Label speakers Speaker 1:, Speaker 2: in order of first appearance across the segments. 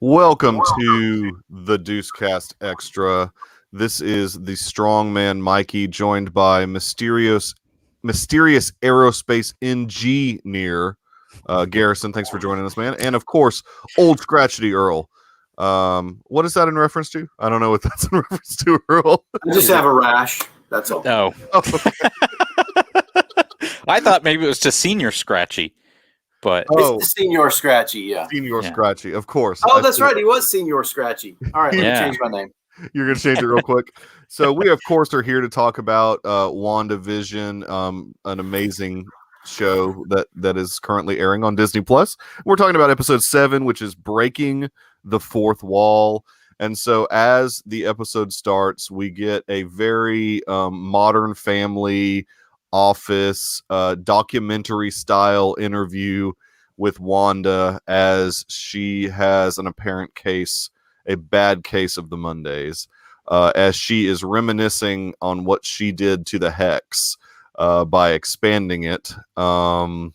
Speaker 1: Welcome to the Deucecast Extra. This is the strongman Mikey, joined by mysterious aerospace engineer Garrison. Thanks for joining us, man. And of course, old Scratchety Earl. What is that in reference to? I don't know what that's in reference to, Earl.
Speaker 2: I just have a rash. That's all.
Speaker 3: No.
Speaker 1: Okay.
Speaker 3: I thought maybe it was to Senior Scratchy, but
Speaker 2: It's the Senior Scratchy, yeah.
Speaker 1: Senior Scratchy, of course.
Speaker 2: Oh, that's right. He was Senior Scratchy. All right, let me change my name.
Speaker 1: You're going to change it real quick. So we, of course, are here to talk about Wandavision, an amazing show that is currently airing on Disney+. We're talking about episode 7, which is Breaking the Fourth Wall. And so as the episode starts, we get a very Modern Family office documentary style interview with Wanda as she has an apparent case, a bad case of the Mondays, as she is reminiscing on what she did to the Hex by expanding it. The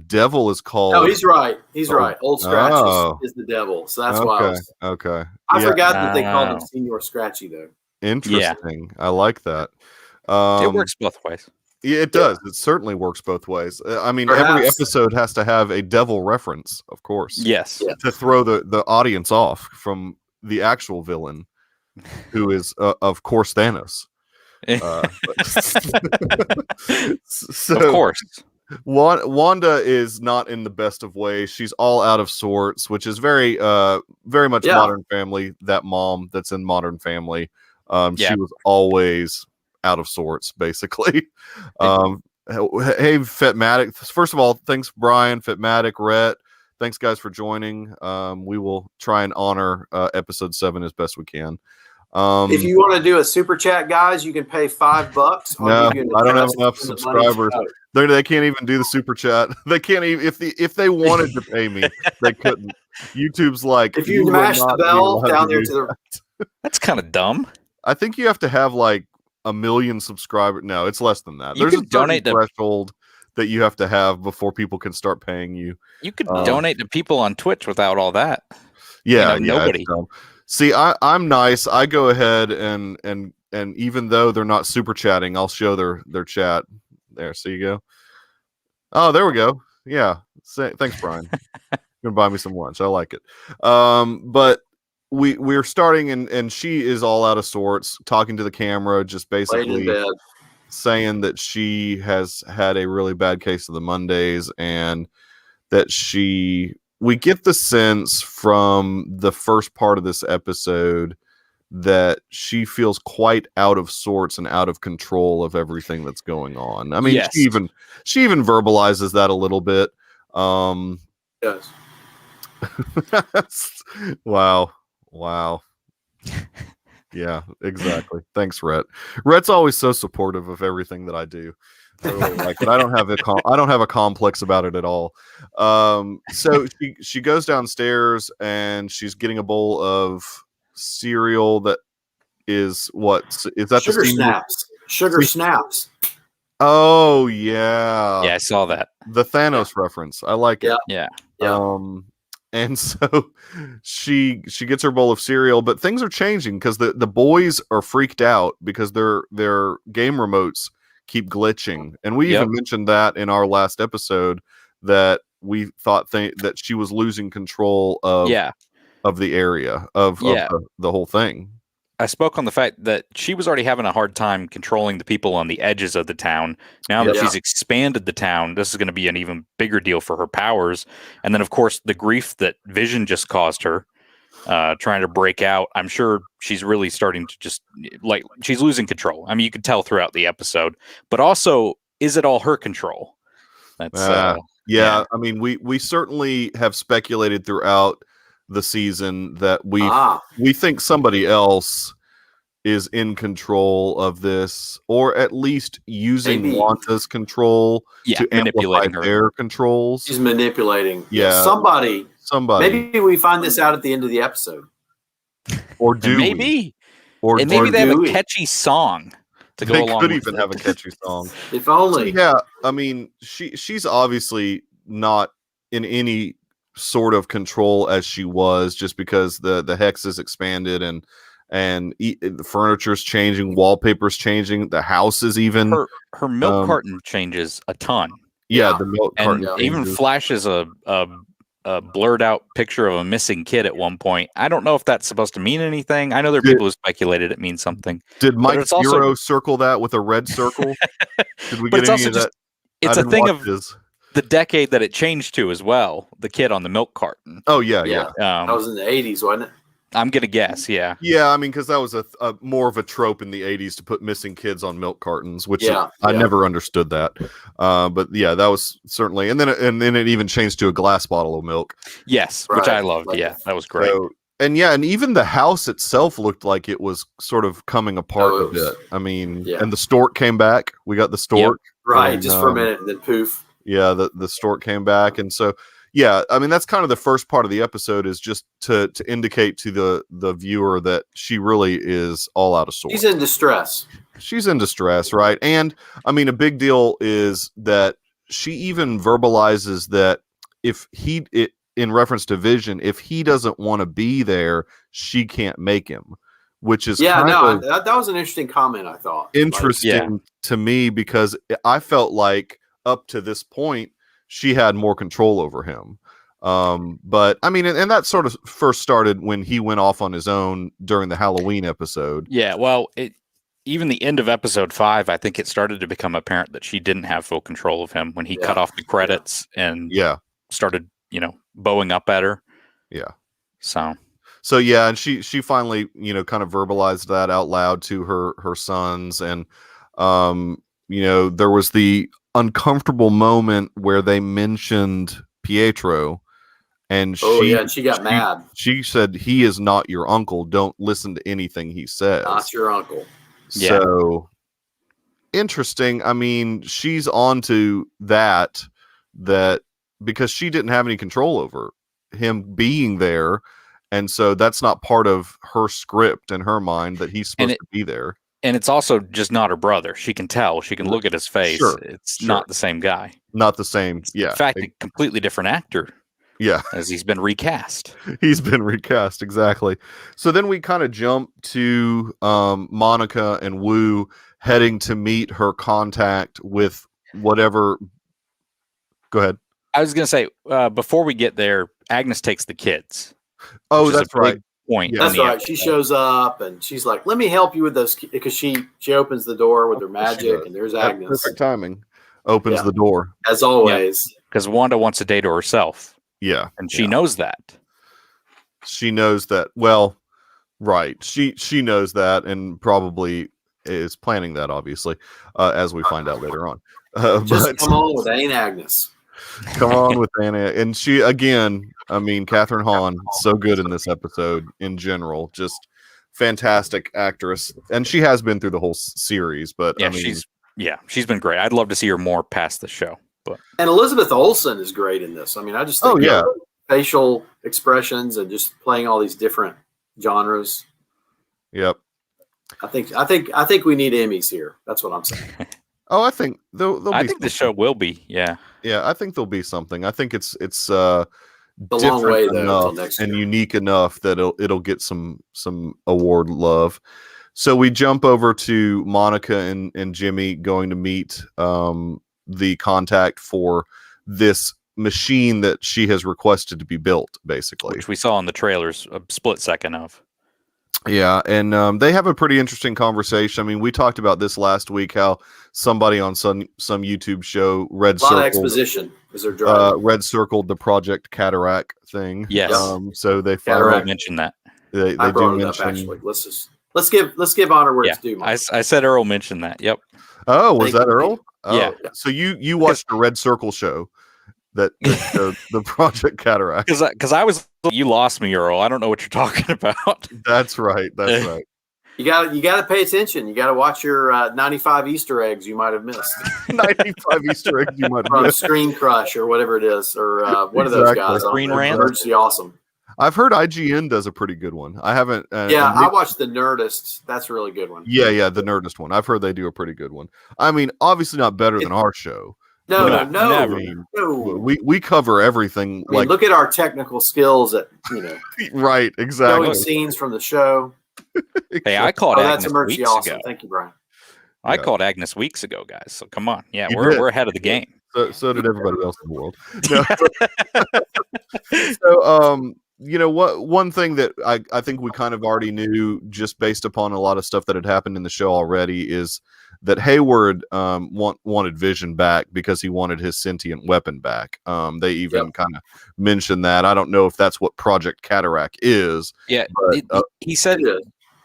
Speaker 1: devil is called.
Speaker 2: No, he's right. He's right. Old Scratch is the devil. So that's why I forgot that they called him Senior Scratchy, though.
Speaker 1: Interesting. Yeah. I like that.
Speaker 3: It works both ways.
Speaker 1: Yeah, it does. It certainly works both ways. I mean, every episode has to have a devil reference, of course.
Speaker 3: Yes.
Speaker 1: To throw the audience off from the actual villain, who is, of course, Thanos. So,
Speaker 3: of course.
Speaker 1: Wanda is not in the best of ways. She's all out of sorts, which is very much Modern Family. That mom that's in Modern Family, she was always out of sorts, basically. Hey, Fitmatic. First of all, thanks, Brian, Fitmatic, Rhett. Thanks, guys, for joining. We will try and honor episode 7 as best we can.
Speaker 2: If you want to do a super chat, guys, you can pay $5.
Speaker 1: No, I don't have enough subscribers. They can't even do the super chat. They can't even if they wanted to pay me, they couldn't. YouTube's like,
Speaker 2: if you mash the bell down there to the.
Speaker 3: That's kind of dumb.
Speaker 1: I think you have to have like 1 million subscribers. No, it's less than that. There's a donate threshold that you have to have before people can start paying you.
Speaker 3: You could donate to people on Twitch without all that.
Speaker 1: Yeah,
Speaker 3: nobody.
Speaker 1: See, I'm nice. I go ahead and even though they're not super chatting, I'll show their chat. There, so you go. Oh, there we go. Yeah. Thanks, Brian. You're gonna buy me some lunch. I like it. But we're starting and she is all out of sorts, talking to the camera, just basically saying that she has had a really bad case of the Mondays and that we get the sense from the first part of this episode that she feels quite out of sorts and out of control of everything that's going on. I mean, she even verbalizes that a little bit.
Speaker 2: Yes.
Speaker 1: Wow. Yeah, exactly. Thanks, Rhett. Rhett's always so supportive of everything that I do. I really like it. I don't have a complex about it at all. So she goes downstairs and she's getting a bowl of cereal that is that
Speaker 2: sugar snaps. Sugar snaps.
Speaker 1: Oh yeah.
Speaker 3: Yeah, I saw that.
Speaker 1: The Thanos reference. I like it.
Speaker 3: Yeah.
Speaker 1: And so she gets her bowl of cereal, but things are changing because the boys are freaked out because their game remotes keep glitching. And we even mentioned that in our last episode that we thought that she was losing control of the area of the whole thing.
Speaker 3: I spoke on the fact that she was already having a hard time controlling the people on the edges of the town. Now that she's expanded the town, this is going to be an even bigger deal for her powers. And then, of course, the grief that Vision just caused her, trying to break out. I'm sure she's really starting to just she's losing control. I mean, you could tell throughout the episode, but also, is it all her control? That's
Speaker 1: I mean, we certainly have speculated throughout the season that we think somebody else is in control of this, or at least using Wanda's control to amplify their controls.
Speaker 2: She's manipulating.
Speaker 1: Yeah,
Speaker 2: somebody. Maybe we find this out at the end of the episode,
Speaker 1: or do
Speaker 3: maybe,
Speaker 1: or
Speaker 3: maybe they have a catchy song to go along.
Speaker 1: They could even have a catchy song,
Speaker 2: if only.
Speaker 1: So, yeah, I mean, she's obviously not in any sort of control as she was, just because the hex is expanded and the furniture's changing, wallpaper's changing, the house is even.
Speaker 3: Her milk carton changes a ton.
Speaker 1: Yeah, the milk carton
Speaker 3: even flashes a blurred out picture of a missing kid at one point. I don't know if that's supposed to mean anything. I know there are people who speculated it means something.
Speaker 1: Did Mike Zero circle that with a red circle? Did we get any of that?
Speaker 3: It's a thing of the decade that it changed to as well. The kid on the milk carton.
Speaker 1: Oh yeah.
Speaker 2: That was in the 80s, wasn't it?
Speaker 3: I'm gonna guess, yeah.
Speaker 1: Yeah, I mean, because that was a more of a trope in the 80s to put missing kids on milk cartons, which I never understood that. But yeah, that was certainly, and then it even changed to a glass bottle of milk.
Speaker 3: Yes, which I loved. Yeah, that was great.
Speaker 1: So, and even the house itself looked like it was sort of coming apart a bit. I mean, and the stork came back. We got the stork,
Speaker 2: right? Just for a minute, and then poof.
Speaker 1: Yeah, the stork came back, and so. Yeah, I mean, that's kind of the first part of the episode, is just to indicate to the viewer that she really is all out of sorts.
Speaker 2: She's in distress.
Speaker 1: She's in distress, right? And I mean, a big deal is that she even verbalizes that in reference to Vision, if he doesn't want to be there, she can't make him, which is
Speaker 2: that was an interesting comment, I thought.
Speaker 1: Interesting to me, because I felt like up to this point, she had more control over him. But I mean, and that sort of first started when he went off on his own during the Halloween episode.
Speaker 3: Yeah, well, even the end of episode 5, I think it started to become apparent that she didn't have full control of him when he cut off the credits and started, bowing up at her.
Speaker 1: Yeah.
Speaker 3: So
Speaker 1: yeah, and she finally, kind of verbalized that out loud to her sons. And, there was the uncomfortable moment where they mentioned Pietro, and
Speaker 2: she got mad.
Speaker 1: She said, "He is not your uncle. Don't listen to anything he says.
Speaker 2: Not your uncle."
Speaker 1: So interesting. I mean, she's onto that because she didn't have any control over him being there, and so that's not part of her script in her mind that he's supposed to be there.
Speaker 3: And it's also just not her brother. She can tell. She can look at his face. It's not the same guy.
Speaker 1: Not the same. Yeah.
Speaker 3: In fact, a completely different actor.
Speaker 1: Yeah.
Speaker 3: As he's been recast.
Speaker 1: He's been recast. Exactly. So then we kind of jump to Monica and Wu heading to meet her contact with whatever. Go ahead.
Speaker 3: I was going to say, before we get there, Agnes takes the kids.
Speaker 1: Oh, that's right.
Speaker 3: Point.
Speaker 2: That's right. She shows up and she's like, "Let me help you with those," because she opens the door with her magic, and there's Agnes.
Speaker 1: Perfect timing. Opens the door
Speaker 2: as always,
Speaker 3: because Wanda wants a day to herself.
Speaker 1: Yeah,
Speaker 3: and she knows that.
Speaker 1: She knows that. Well, right. She knows that, and probably is planning that. Obviously, as we find out later on.
Speaker 2: Just come on with Aunt Agnes.
Speaker 1: Come on with Anna. And she, again, I mean, Catherine Hahn, so good in this episode in general, just fantastic actress. And she has been through the whole series, but
Speaker 3: yeah, she's been great. I'd love to see her more past the show.
Speaker 2: And Elizabeth Olsen is great in this. I mean, I just think facial expressions and just playing all these different genres.
Speaker 1: Yep.
Speaker 2: I think we need Emmys here. That's what I'm saying.
Speaker 1: Oh, I think
Speaker 3: I think the show will be. Yeah.
Speaker 1: Yeah, I think there'll be something. I think it's
Speaker 2: a long way though,
Speaker 1: enough and unique enough that it'll get some award love. So we jump over to Monica and Jimmy going to meet the contact for this machine that she has requested to be built, basically,
Speaker 3: which we saw in the trailers a split second of.
Speaker 1: Yeah, and they have a pretty interesting conversation. I mean, we talked about this last week, how somebody on some YouTube show red circled the Project Cataract thing.
Speaker 3: Yes.
Speaker 1: So they
Speaker 3: finally mentioned that.
Speaker 1: They do mention.
Speaker 2: Actually, let's give honor where it's due.
Speaker 3: I said Earl mentioned that. Yep.
Speaker 1: Oh, was that Earl? Oh,
Speaker 3: yeah.
Speaker 1: So you watched the Red Circle show. That the Project Cataract,
Speaker 3: because you lost me, Earl. I don't know what you're talking about.
Speaker 1: That's right.
Speaker 2: You got to pay attention. You got to watch your 95 Easter eggs you might have missed.
Speaker 1: 95 Easter eggs you might have
Speaker 2: from
Speaker 1: missed.
Speaker 2: Screen Crush or whatever it is, or one of those guys.
Speaker 3: Screen Rant.
Speaker 2: Emergency Awesome.
Speaker 1: I've heard IGN does a pretty good one. I haven't.
Speaker 2: I watched the Nerdist. That's a really good one.
Speaker 1: Yeah, the Nerdist one. I've heard they do a pretty good one. I mean, obviously not better than our show.
Speaker 2: No.
Speaker 3: Never.
Speaker 1: We cover everything.
Speaker 2: I mean, look at our technical skills at
Speaker 1: right, exactly.
Speaker 2: showing scenes from the show.
Speaker 3: Hey, I called Agnes
Speaker 2: that's
Speaker 3: weeks
Speaker 2: awesome.
Speaker 3: ago.
Speaker 2: Thank you, Brian.
Speaker 3: I called Agnes weeks ago, guys. So come on,
Speaker 1: You
Speaker 3: we're ahead of the game.
Speaker 1: So did everybody else in the world. No. So what one thing that I think we kind of already knew just based upon a lot of stuff that had happened in the show already is that Hayward wanted Vision back because he wanted his sentient weapon back. They even kind of mentioned that. I don't know if that's what Project Cataract is.
Speaker 3: Yeah, but, he said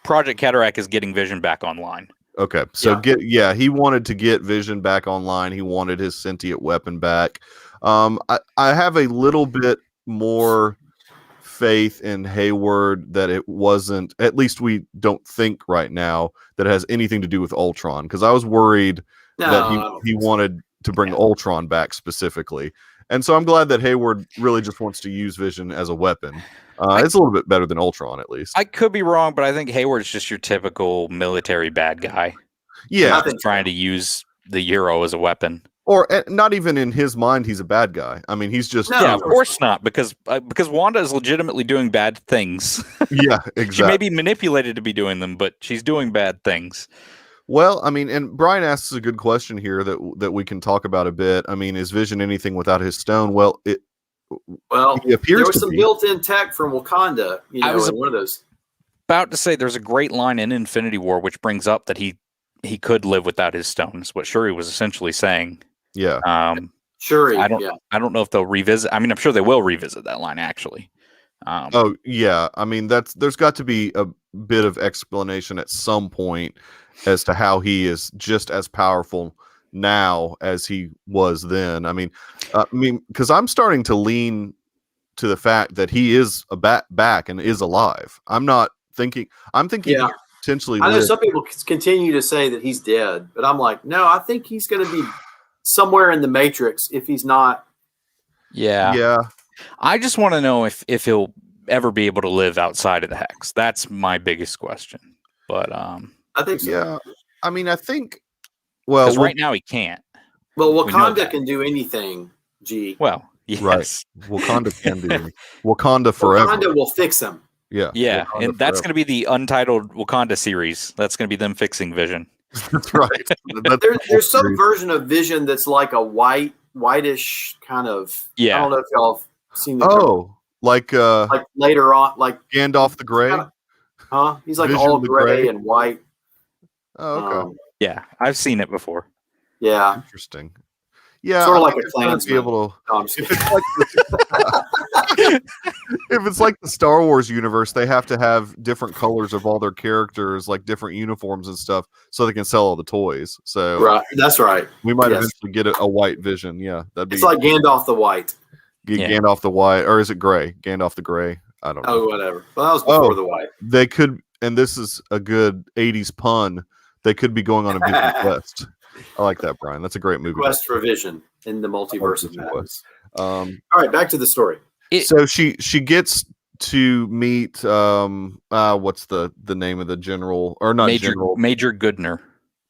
Speaker 3: Project Cataract is getting Vision back online.
Speaker 1: Okay, so he wanted to get Vision back online. He wanted his sentient weapon back. I have a little bit more faith in Hayward that it wasn't, at least we don't think right now, that it has anything to do with Ultron, because I was worried that he wanted to bring Ultron back specifically. And so I'm glad that Hayward really just wants to use Vision as a weapon. It's a little bit better than Ultron, at least.
Speaker 3: I could be wrong, but I think Hayward's just your typical military bad guy.
Speaker 1: Yeah.
Speaker 3: Trying to use the Euro as a weapon.
Speaker 1: Or not even in his mind, he's a bad guy. I mean, he's just...
Speaker 3: of course not, because Wanda is legitimately doing bad things.
Speaker 1: Yeah, exactly.
Speaker 3: She may be manipulated to be doing them, but she's doing bad things.
Speaker 1: Well, I mean, and Brian asks a good question here that we can talk about a bit. I mean, is Vision anything without his stone? Well, it appears
Speaker 2: there was some built-in tech from Wakanda. I was one of those.
Speaker 3: About to say there's a great line in Infinity War which brings up that he could live without his stones. What Shuri was essentially saying.
Speaker 1: Yeah.
Speaker 2: Shuri.
Speaker 3: I don't know if they'll revisit. I mean, I'm sure they will revisit that line actually.
Speaker 1: Oh yeah. I mean, there's got to be a bit of explanation at some point as to how he is just as powerful now as he was then. I mean, because I'm starting to lean to the fact that he is back and is alive. I'm thinking he potentially.
Speaker 2: I know some people continue to say that he's dead, but I'm like, no, I think he's going to be somewhere in the Matrix if he's not.
Speaker 3: Yeah. I just want to know if he'll ever be able to live outside of the Hex. That's my biggest question. But
Speaker 2: I think so.
Speaker 1: Yeah. I mean, I think. Well,
Speaker 3: because right now he can't.
Speaker 2: Well, Wakanda can do anything. G.
Speaker 3: Well, yes.
Speaker 1: Right. Wakanda can do anything. Wakanda forever.
Speaker 2: Wakanda will fix him.
Speaker 1: Yeah.
Speaker 3: Yeah,
Speaker 1: Wakanda
Speaker 3: and that's
Speaker 1: forever.
Speaker 3: going to be the untitled Wakanda series. That's going to be them fixing Vision.
Speaker 1: That's right.
Speaker 2: There's some version of Vision that's like a whitish kind of.
Speaker 3: Yeah.
Speaker 2: I don't know if y'all have seen.
Speaker 1: Like
Speaker 2: later on, like
Speaker 1: Gandalf the Grey.
Speaker 2: He's like
Speaker 1: Vision
Speaker 2: all
Speaker 1: the
Speaker 2: gray
Speaker 1: Grey.
Speaker 2: and white.
Speaker 1: Oh, okay.
Speaker 3: Yeah, I've seen it before.
Speaker 2: Yeah.
Speaker 1: Interesting. Yeah,
Speaker 2: sort of like a
Speaker 1: Klansman. Be able to.
Speaker 2: No, I'm just
Speaker 1: If it's like the Star Wars universe, they have to have different colors of all their characters, like different uniforms and stuff, so they can sell all the toys. So
Speaker 2: right, that's right.
Speaker 1: We might eventually get a white Vision. Yeah, that'd be.
Speaker 2: It's like Gandalf the White.
Speaker 1: Gandalf the White, or is it Gray? Gandalf the Gray. I don't know.
Speaker 2: Oh, whatever. Well, that was before the White.
Speaker 1: They could, and this is a good '80s pun. They could be going on a Vision quest. I like that, Brian. That's a great movie.
Speaker 2: Quest for Vision in the multiverse of madness.
Speaker 1: All
Speaker 2: right, back to the story.
Speaker 1: So she gets to meet what's the name of the general, or not
Speaker 3: Major Goodner.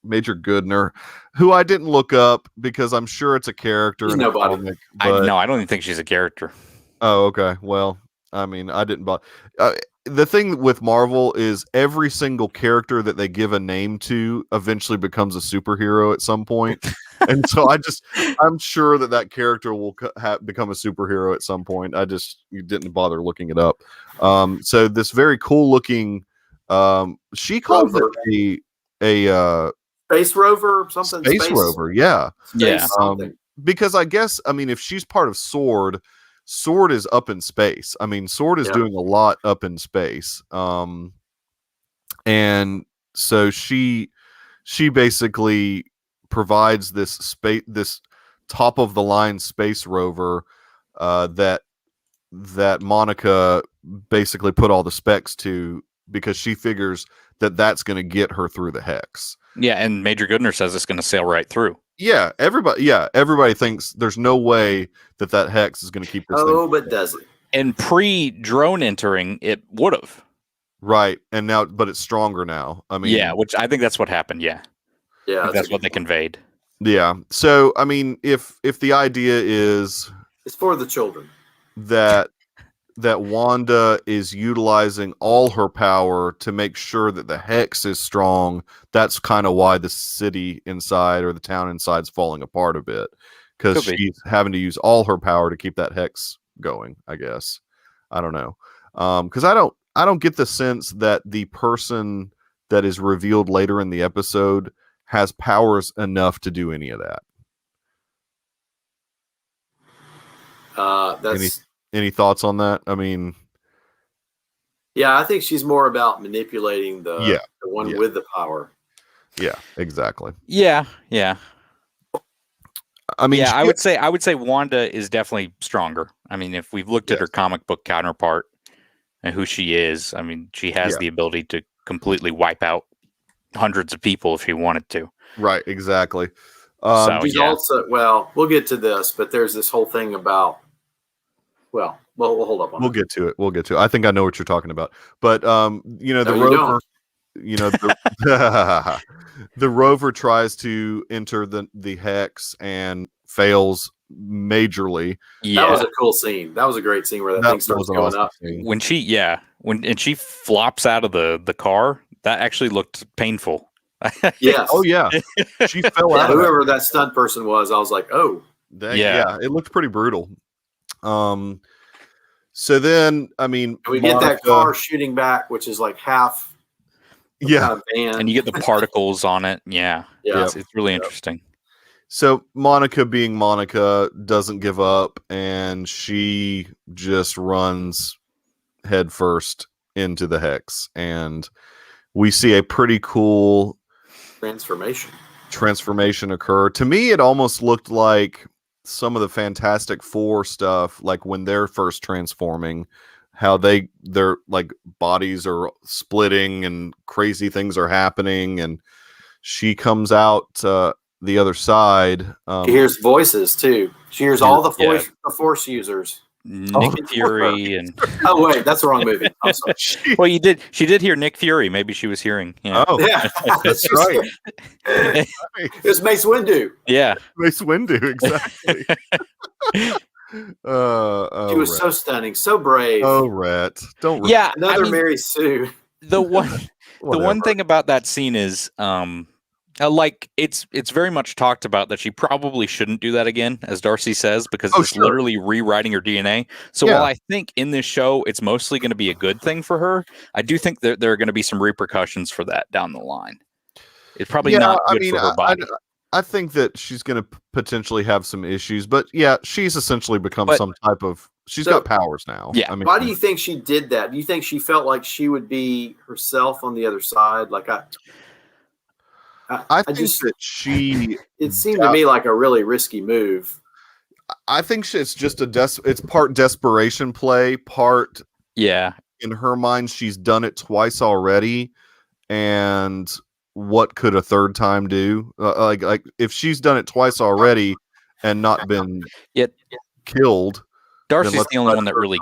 Speaker 1: Major Goodner, who I didn't look up because I'm sure it's a character.
Speaker 2: He's
Speaker 1: in
Speaker 2: nobody.
Speaker 1: A comic,
Speaker 3: I don't even think she's a character.
Speaker 1: Oh, okay. Well, I mean, I didn't buy. The thing with Marvel is every single character that they give a name to eventually becomes a superhero at some point. And so I'm sure that character will become a superhero at some point. You didn't bother looking it up. So this very cool looking, she calls it a
Speaker 2: space rover, something.
Speaker 1: Space rover, yeah.
Speaker 2: Something.
Speaker 1: Because I guess, I mean, if she's part of Sword is up in space. I mean, Sword is doing a lot up in space. And so she basically provides this top of the line space rover that Monica basically put all the specs to, because she figures that that's going to get her through the Hex.
Speaker 3: Yeah, and Major Goodner says it's going to sail right through.
Speaker 1: Yeah, everybody thinks there's no way that Hex is going to keep this thing.
Speaker 2: Oh, but does it?
Speaker 3: And pre-drone entering, it would have.
Speaker 1: Right, and now, but it's stronger now. I mean,
Speaker 3: yeah, which I think that's what happened. Yeah,
Speaker 2: yeah,
Speaker 3: that's what they conveyed.
Speaker 1: Yeah. So I mean, if the idea is
Speaker 2: It's for the children.
Speaker 1: that Wanda is utilizing all her power to make sure that the hex is strong, that's kind of why the city inside or the town inside is falling apart a bit, because she's having to use all her power to keep that hex going, I guess. I don't know. Because I don't get the sense that the person that is revealed later in the episode has powers enough to do any of that.
Speaker 2: That's
Speaker 1: any thoughts on that? I mean,
Speaker 2: yeah, I think she's more about manipulating the one with the power.
Speaker 1: Yeah, exactly.
Speaker 3: Yeah.
Speaker 1: I mean,
Speaker 3: I would say Wanda is definitely stronger. I mean, if we've looked at her comic book counterpart and who she is, I mean, she has the ability to completely wipe out hundreds of people if she wanted to.
Speaker 1: Right, exactly.
Speaker 2: She's also, we'll get to this, but there's this whole thing about, we'll hold up on
Speaker 1: We'll get to it. I think I know what you're talking about. But the rover, the rover tries to enter the hex and fails majorly.
Speaker 2: Yeah, that was a cool scene. That was a great scene where that thing starts going up.
Speaker 3: When she flops out of the car, that actually looked painful.
Speaker 2: Yes.
Speaker 1: Oh yeah. She fell out.
Speaker 2: Whoever that stunt person was, I was like, oh.
Speaker 1: It looked pretty brutal. So then, I mean,
Speaker 2: we get that car shooting back, which is like half.
Speaker 1: Yeah,
Speaker 2: kind of band.
Speaker 3: And you get the particles on it. Yeah. It's really interesting.
Speaker 1: So Monica, being Monica, doesn't give up, and she just runs headfirst into the hex, and we see a pretty cool transformation occur. To me, it almost looked like some of the Fantastic Four stuff, like when they're first transforming, how their like bodies are splitting and crazy things are happening, and she comes out the other side.
Speaker 2: She hears voices too. She hears all the force users.
Speaker 3: Nick Fury and
Speaker 2: oh wait, that's the wrong movie. I'm sorry.
Speaker 3: Well, she did hear Nick Fury. Maybe she was hearing. Yeah.
Speaker 1: Oh, yeah, that's right.
Speaker 2: It's Mace Windu.
Speaker 3: Yeah,
Speaker 1: Mace Windu, exactly.
Speaker 2: She was so stunning, so brave.
Speaker 1: Oh, Rhett, don't.
Speaker 2: Another Mary Sue.
Speaker 3: The one thing about that scene is, like it's very much talked about that she probably shouldn't do that again, as Darcy says, because it's literally rewriting her DNA. So while I think in this show it's mostly going to be a good thing for her, I do think that there are going to be some repercussions for that down the line. It's probably not good for her body.
Speaker 1: I think that she's going to potentially have some issues, but she's essentially become some type of. She's got powers now.
Speaker 3: Yeah.
Speaker 1: I mean,
Speaker 2: why do you think she did that? Do you think she felt like she would be herself on the other side? Like
Speaker 1: I think that she.
Speaker 2: It seemed to me like a really risky move.
Speaker 1: I think it's just it's part desperation play, part.
Speaker 3: Yeah.
Speaker 1: In her mind, she's done it twice already, and what could a third time do? Like if she's done it twice already and not been killed.
Speaker 3: Darcy's the only one that really.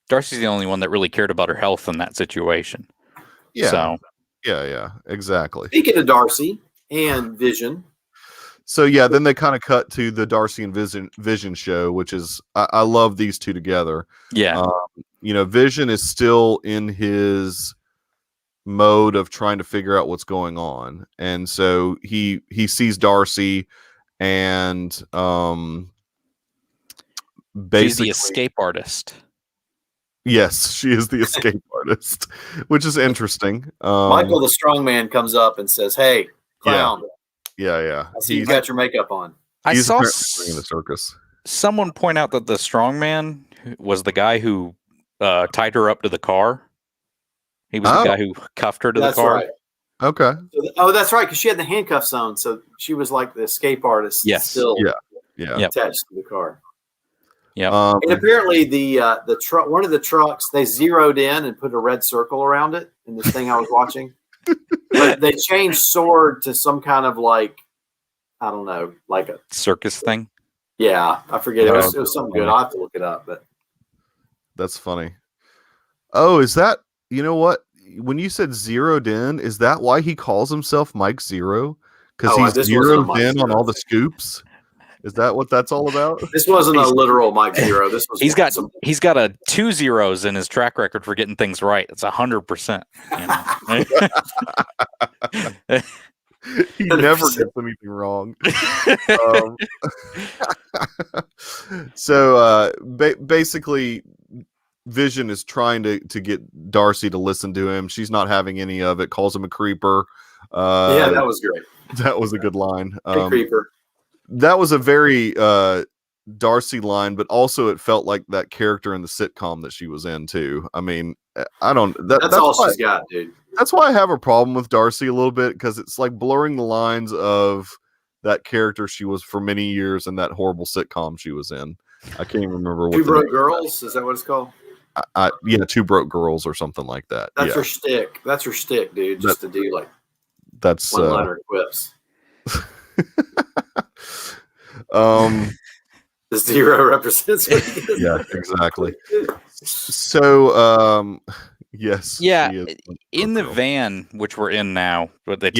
Speaker 3: Darcy's the only one that really cared about her health in that situation.
Speaker 1: Yeah.
Speaker 3: So.
Speaker 1: Yeah, exactly.
Speaker 2: Speaking of Darcy and Vision.
Speaker 1: So then they kind of cut to the Darcy and Vision show, which is I love these two together.
Speaker 3: Yeah.
Speaker 1: Vision is still in his mode of trying to figure out what's going on, and so he sees Darcy, and basically
Speaker 3: she's the escape artist.
Speaker 1: Yes, she is the escape artist, which is interesting.
Speaker 2: Michael, the strong man, comes up and says, "Hey, clown."
Speaker 1: Yeah.
Speaker 2: I see you got your makeup on.
Speaker 3: I saw
Speaker 1: in the circus.
Speaker 3: Someone point out that the strong man was the guy who tied her up to the car. He was the guy who cuffed her to the car.
Speaker 2: Right.
Speaker 1: Okay.
Speaker 2: That's right, because she had the handcuffs on, so she was like the escape artist.
Speaker 3: Yes.
Speaker 2: Still.
Speaker 1: Yeah.
Speaker 2: Attached to the car.
Speaker 3: Yeah.
Speaker 2: And apparently the truck, one of the trucks, they zeroed in and put a red circle around it in this thing I was watching. But they changed sword to some kind of like, I don't know, like a
Speaker 3: circus thing.
Speaker 2: Yeah, I forget. It was something good. I'll have to look it up. But
Speaker 1: that's funny. Oh, is that, you know what? When you said zeroed in, is that why he calls himself Mike Zero? Because
Speaker 2: Oh,
Speaker 1: he's
Speaker 2: this wasn't a
Speaker 1: zeroed
Speaker 2: Mike
Speaker 1: in on
Speaker 2: Zero
Speaker 1: all the
Speaker 2: thing.
Speaker 1: scoops. Is that what that's all about?
Speaker 2: This wasn't a
Speaker 3: He's-
Speaker 2: literal Mike Zero. This was
Speaker 3: He's got
Speaker 2: some,
Speaker 3: he's got a 2 zeros in his track record for getting things right. It's 100%. You know?
Speaker 1: He never gets anything wrong. Um, so basically, Vision is trying to get Darcy to listen to him. She's not having any of it. Calls him a creeper.
Speaker 2: yeah, that was great.
Speaker 1: That was a good line.
Speaker 2: Hey, creeper.
Speaker 1: That was a very Darcy line, but also it felt like that character in the sitcom that she was in too. I mean, I don't.
Speaker 2: That's all she's got, dude.
Speaker 1: That's why I have a problem with Darcy a little bit, because it's like blurring the lines of that character she was for many years and that horrible sitcom she was in. I can't even remember what.
Speaker 2: Two Broke Girls, is that what it's called?
Speaker 1: Yeah, Two Broke Girls or something like that.
Speaker 2: That's her shtick. That's her shtick, dude. Just to do like
Speaker 1: that's
Speaker 2: one-liner quips. The zero represents what he is.
Speaker 1: Yeah, exactly. So yes,
Speaker 3: Yeah,
Speaker 1: she is
Speaker 3: in the
Speaker 1: girl.
Speaker 3: van, which we're in now, but they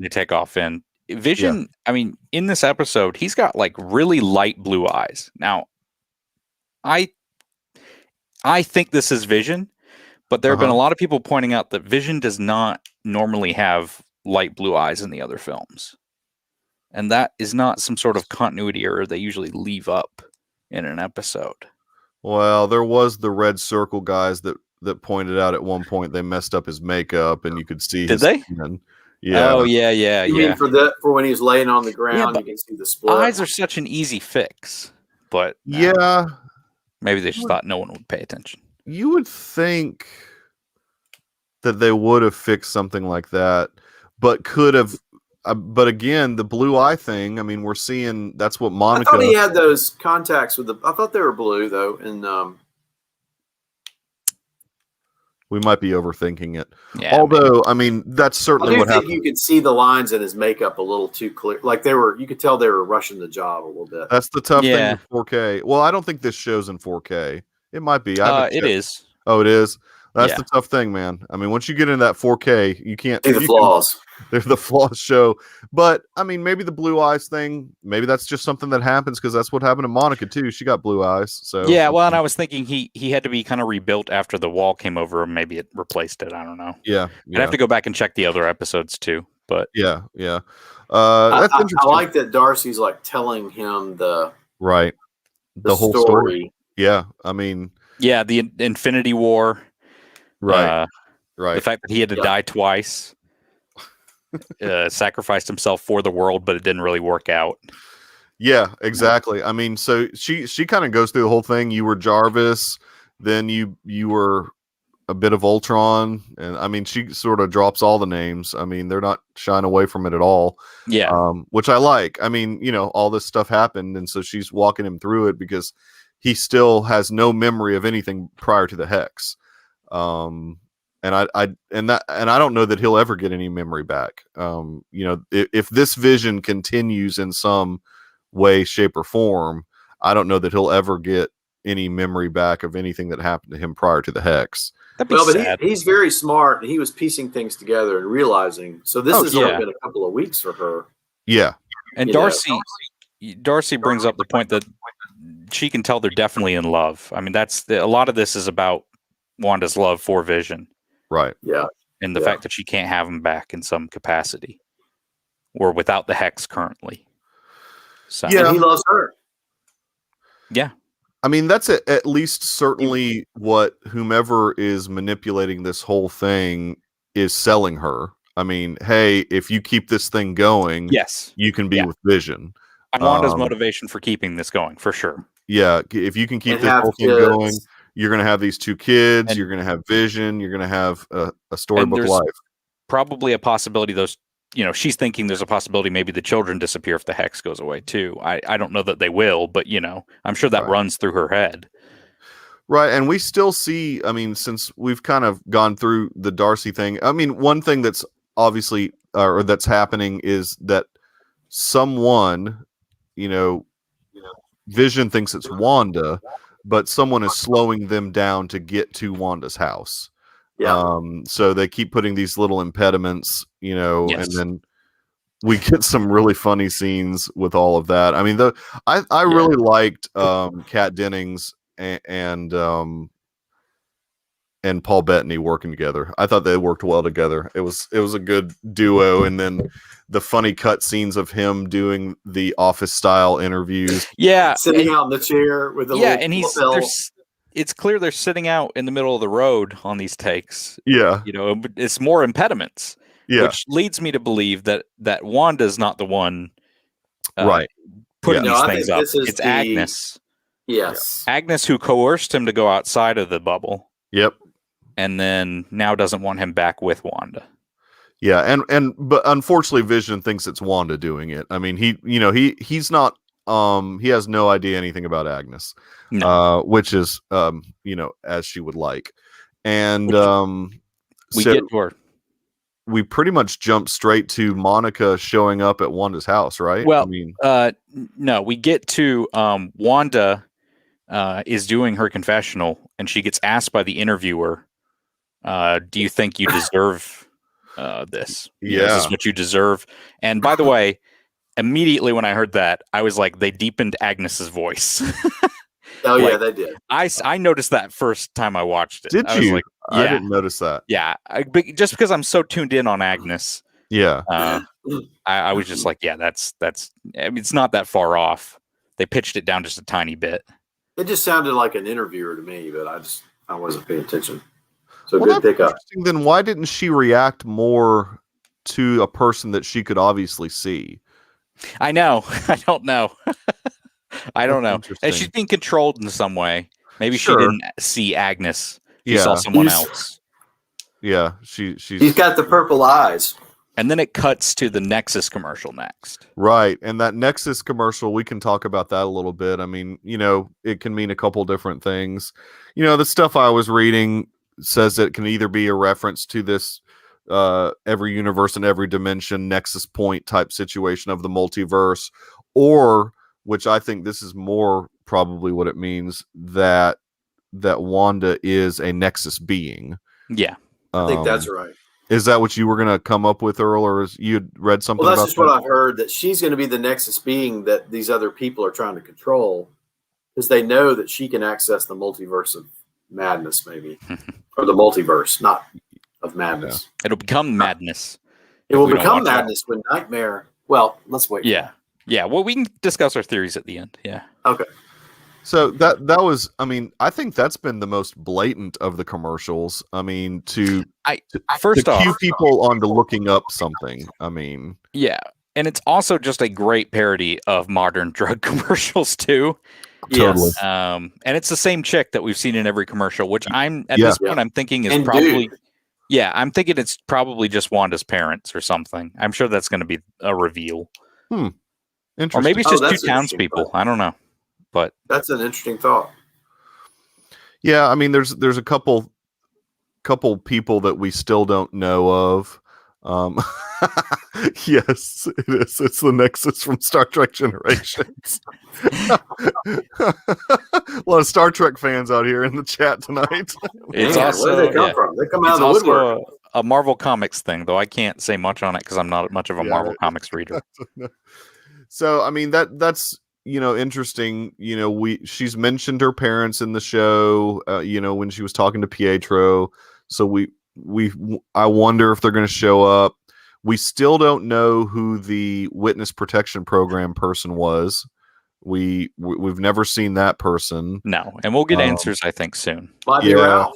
Speaker 3: take off in Vision.
Speaker 1: Yeah.
Speaker 3: I mean, in this episode, he's got like really light blue eyes. Now, I think this is Vision, but there have been a lot of people pointing out that Vision does not normally have light blue eyes in the other films, and that is not some sort of continuity error they usually leave up in an episode.
Speaker 1: Well, there was the Red Circle guys that pointed out at one point they messed up his makeup, and you could see.
Speaker 3: Did they?
Speaker 1: Skin. Yeah.
Speaker 3: Oh yeah.
Speaker 2: You mean for when he's laying on the ground, you can see the split.
Speaker 3: Eyes are such an easy fix, but
Speaker 1: yeah,
Speaker 3: maybe they just thought no one would pay attention.
Speaker 1: you would think that they would have fixed something like that, but could have. But again, the blue eye thing. I mean, we're seeing that's what Monica.
Speaker 2: I thought he had those contacts with I thought they were blue though, and
Speaker 1: we might be overthinking it.
Speaker 3: Yeah,
Speaker 1: although, I mean, that's certainly what happened.
Speaker 2: You could see the lines in his makeup a little too clear. Like you could tell they were rushing the job a little bit.
Speaker 1: That's the tough thing with 4K. Well, I don't think this show's in 4K. It might be.
Speaker 3: It is.
Speaker 1: Oh, it is. That's the tough thing, man. I mean, once you get into that 4K, you can't
Speaker 2: see the flaws.
Speaker 1: They're the flaws show. But I mean, maybe the blue eyes thing, maybe that's just something that happens because that's what happened to Monica too. She got blue eyes. So
Speaker 3: yeah, well, and I was thinking he had to be kind of rebuilt after the wall came over, and maybe it replaced it. I don't know.
Speaker 1: Yeah.
Speaker 3: I'd have to go back and check the other episodes too. But
Speaker 1: yeah.
Speaker 2: That's interesting. I like that Darcy's like telling him the
Speaker 1: whole story. Yeah, I mean,
Speaker 3: yeah, the Infinity War.
Speaker 1: Right.
Speaker 3: The fact that he had to die twice, sacrificed himself for the world, but it didn't really work out.
Speaker 1: Yeah, exactly. I mean, so she kind of goes through the whole thing. You were Jarvis, then you were a bit of Ultron, and I mean, she sort of drops all the names. I mean, they're not shying away from it at all.
Speaker 3: Yeah.
Speaker 1: Which I like. I mean, all this stuff happened, and so she's walking him through it because he still has no memory of anything prior to the Hex. And I don't know that he'll ever get any memory back. If this Vision continues in some way, shape, or form, I don't know that he'll ever get any memory back of anything that happened to him prior to the Hex.
Speaker 3: That'd be sad.
Speaker 2: But he's very smart, and he was piecing things together and realizing. So this has only been a couple of weeks for her.
Speaker 1: Yeah,
Speaker 3: and Darcy brings up the point that she can tell they're definitely in love. I mean, a lot of this is about Wanda's love for Vision.
Speaker 1: Right.
Speaker 2: Yeah.
Speaker 3: And the fact that she can't have him back in some capacity or without the Hex currently. So
Speaker 2: and he loves her.
Speaker 3: Yeah.
Speaker 1: I mean, that's at least certainly what whomever is manipulating this whole thing is selling her. I mean, hey, if you keep this thing going, you can be with Vision.
Speaker 3: And Wanda's motivation for keeping this going, for sure.
Speaker 1: Yeah, if you can keep this whole thing going, you're going to have these two kids, you're going to have Vision, you're going to have a storybook life.
Speaker 3: Probably a possibility she's thinking there's a possibility maybe the children disappear if the Hex goes away too. I don't know that they will, but I'm sure that runs through her head.
Speaker 1: Right, and we still see, I mean, since we've kind of gone through the Darcy thing, I mean, one thing that's obviously or that's happening is that someone, Vision thinks it's Wanda, but someone is slowing them down to get to Wanda's house.
Speaker 2: Yeah.
Speaker 1: So they keep putting these little impediments, and then we get some really funny scenes with all of that. I mean, I really liked Kat Dennings and Paul Bettany working together. I thought they worked well together. It was a good duo, and then the funny cut scenes of him doing the office style interviews.
Speaker 3: Yeah,
Speaker 2: sitting out in the chair with the
Speaker 3: and it's clear they're sitting out in the middle of the road on these takes.
Speaker 1: Yeah,
Speaker 3: it's more impediments.
Speaker 1: Yeah,
Speaker 3: which leads me to believe that Wanda's not the one,
Speaker 1: right,
Speaker 3: putting these things up. It's Agnes.
Speaker 2: Yes,
Speaker 3: Agnes, who coerced him to go outside of the bubble.
Speaker 1: Yep.
Speaker 3: And then now doesn't want him back with Wanda.
Speaker 1: Yeah, but unfortunately Vision thinks it's Wanda doing it. I mean, he's not he has no idea anything about Agnes.
Speaker 3: No.
Speaker 1: Which is as she would like. And we pretty much jump straight to Monica showing up at Wanda's house, right?
Speaker 3: Well, no, we get to Wanda is doing her confessional, and she gets asked by the interviewer, do you think you deserve this?
Speaker 1: Yeah.
Speaker 3: Is this what you deserve? And by the way, immediately when I heard that, I was like, they deepened Agnes's voice.
Speaker 2: Oh, yeah, they did.
Speaker 3: I noticed that first time I watched it.
Speaker 1: Did
Speaker 3: I
Speaker 1: you?
Speaker 3: Was like,
Speaker 1: yeah. I didn't notice that.
Speaker 3: Yeah. Just because I'm so tuned in on Agnes.
Speaker 1: Yeah.
Speaker 3: I was just like, yeah, that's I mean, it's not that far off. They pitched it down just a tiny bit.
Speaker 2: It just sounded like an interviewer to me, but I wasn't paying attention. So good pickup.
Speaker 1: Then why didn't she react more to a person that she could obviously see?
Speaker 3: I know. I don't know. I don't know. And she's being controlled in some way. Maybe she didn't see Agnes. She saw someone else.
Speaker 1: Yeah,
Speaker 2: she's got the purple eyes.
Speaker 3: And then it cuts to the Nexus commercial next.
Speaker 1: Right. And that Nexus commercial, we can talk about that a little bit. I mean, it can mean a couple different things. The stuff I was reading says that it can either be a reference to this every universe and every dimension Nexus point type situation of the multiverse, or, which I think this is more probably what it means, that Wanda is a Nexus being.
Speaker 3: Yeah.
Speaker 2: I think that's right.
Speaker 1: Is that what you were going to come up with, Earl, or you read something about that?
Speaker 2: Well, that's just what I've heard, that she's going to be the Nexus being that these other people are trying to control, because they know that she can access the multiverse of madness, maybe. Or the multiverse, not of madness.
Speaker 3: Yeah. It'll become madness.
Speaker 2: It will become madness when Nightmare... Well, let's wait.
Speaker 3: Yeah. Yeah, well, we can discuss our theories at the end. Yeah.
Speaker 2: Okay.
Speaker 1: So that was, I mean, I think that's been the most blatant of the commercials. I mean, to cue people onto looking up something. I mean,
Speaker 3: yeah, and it's also just a great parody of modern drug commercials too.
Speaker 1: Totally.
Speaker 3: And it's the same chick that we've seen in every commercial, which this point I'm thinking is probably. Yeah, I'm thinking it's probably just Wanda's parents or something. I'm sure that's going to be a reveal.
Speaker 1: Interesting.
Speaker 3: Or maybe it's just two townspeople. I don't know. But
Speaker 2: that's an interesting thought.
Speaker 1: Yeah, I mean, there's a couple people that we still don't know of. Yes, it is. It's the Nexus from Star Trek Generations. A lot of Star Trek fans out here in the chat tonight.
Speaker 3: It's also,
Speaker 2: where do they come from? They come out of the woodwork.
Speaker 3: A Marvel Comics thing, though I can't say much on it because I'm not much of a Marvel Comics reader.
Speaker 1: So, I mean, that's interesting. She's mentioned her parents in the show. When she was talking to Pietro. So I wonder if they're going to show up. We still don't know who the Witness Protection Program person was. We've never seen that person.
Speaker 3: No, and we'll get answers, I think, soon.
Speaker 2: Might be Ralph.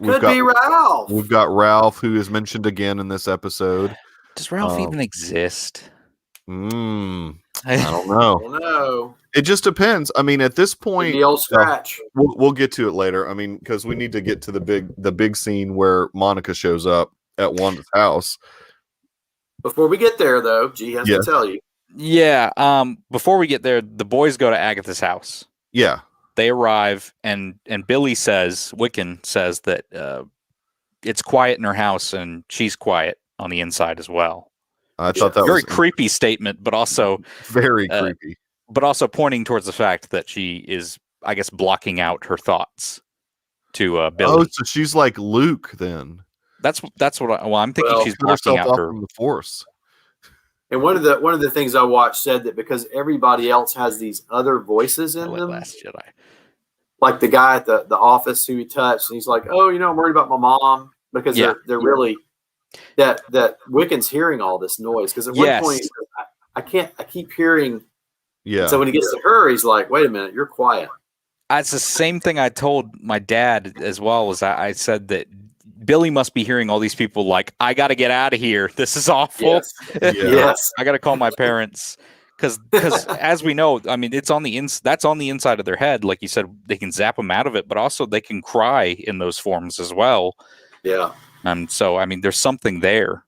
Speaker 2: Could be Ralph.
Speaker 1: We've got Ralph, who is mentioned again in this episode.
Speaker 3: Does Ralph even exist?
Speaker 1: I don't know. It just depends. I mean, at this point,
Speaker 2: the old scratch.
Speaker 1: We'll get to it later. I mean, because we need to get to the big scene where Monica shows up at Wanda's house.
Speaker 2: Before we get there, though, G has to tell you.
Speaker 3: Yeah. Before we get there, the boys go to Agatha's house.
Speaker 1: Yeah.
Speaker 3: They arrive, and Billy says, Wiccan says that it's quiet in her house, and she's quiet on the inside as well.
Speaker 1: I thought that
Speaker 3: was a very
Speaker 1: was
Speaker 3: creepy statement, but also
Speaker 1: very creepy.
Speaker 3: But also pointing towards the fact that she is, I guess, blocking out her thoughts to Billy.
Speaker 1: Oh, so she's like Luke then.
Speaker 3: That's what I'm thinking. She's blocking out her
Speaker 1: from the Force.
Speaker 2: And one of the things I watched said that because everybody else has these other voices in them,
Speaker 3: Last Jedi.
Speaker 2: like the guy at the office who he touched, and he's like, "Oh, I'm worried about my mom," because they're really that Wiccan's hearing all this noise. Because at one point, he says, I keep hearing.
Speaker 1: Yeah.
Speaker 2: So when he gets to her, he's like, "Wait a minute, you're quiet."
Speaker 3: That's the same thing I told my dad as well. As I said that Billy must be hearing all these people like, I got to get out of here. This is awful.
Speaker 2: Yes.
Speaker 3: I got to call my parents. Because as we know, I mean, that's on the inside of their head. Like you said, they can zap them out of it, but also they can cry in those forms as well.
Speaker 2: Yeah.
Speaker 3: So, I mean, there's something there.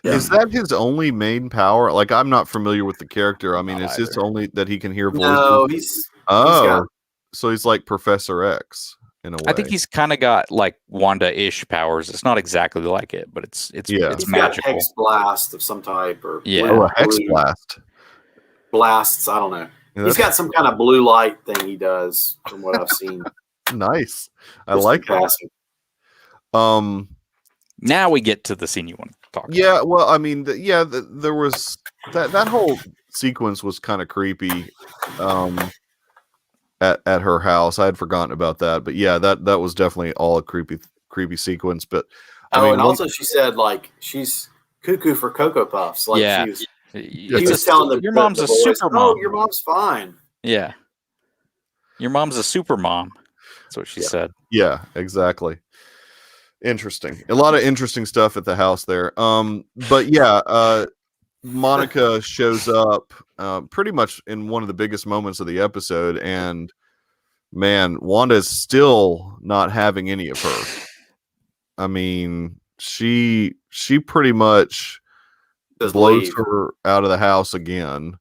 Speaker 1: Is that his only main power? Like, I'm not familiar with the character. I mean, is this only that he can hear voices?
Speaker 2: No,
Speaker 1: so he's like Professor X in a way.
Speaker 3: I think he's kind of got like Wanda-ish powers. It's not exactly like it, but it's
Speaker 2: he's
Speaker 3: magical.
Speaker 2: Got hex blast of some type, or
Speaker 1: a hex blast.
Speaker 2: Blasts. I don't know. He's got some kind of blue light thing he does, from what I've seen.
Speaker 1: Nice. I like that.
Speaker 3: Now we get to the scene you want to talk about.
Speaker 1: Yeah, well, I mean, there was that whole sequence was kind of creepy. At her house, I had forgotten about that, but yeah, that was definitely all a creepy sequence. But
Speaker 2: also she said like she's cuckoo for Cocoa Puffs. Like she was telling
Speaker 3: your mom's a super mom.
Speaker 2: Oh, your mom's fine.
Speaker 3: Yeah, your mom's a super mom. That's what she said.
Speaker 1: Yeah, exactly. Interesting. A lot of interesting stuff at the house there. But yeah, Monica shows up pretty much in one of the biggest moments of the episode, and man, Wanda is still not having any of her. I mean, she pretty much blows her out of the house again.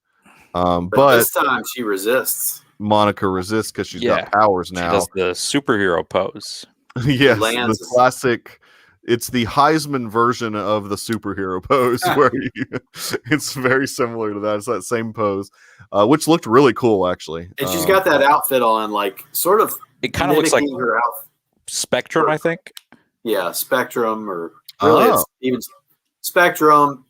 Speaker 1: But
Speaker 2: this time she resists.
Speaker 1: Monica resists because she's got powers now.
Speaker 3: She does the superhero pose.
Speaker 1: Yes, the classic. It's the Heisman version of the superhero pose, where it's very similar to that. It's that same pose, which looked really cool, actually.
Speaker 2: And she's got that outfit on, like sort of.
Speaker 3: It kind of looks like
Speaker 2: her outfit.
Speaker 3: Spectrum, I think.
Speaker 2: Yeah, Spectrum, or really, it's even Spectrum,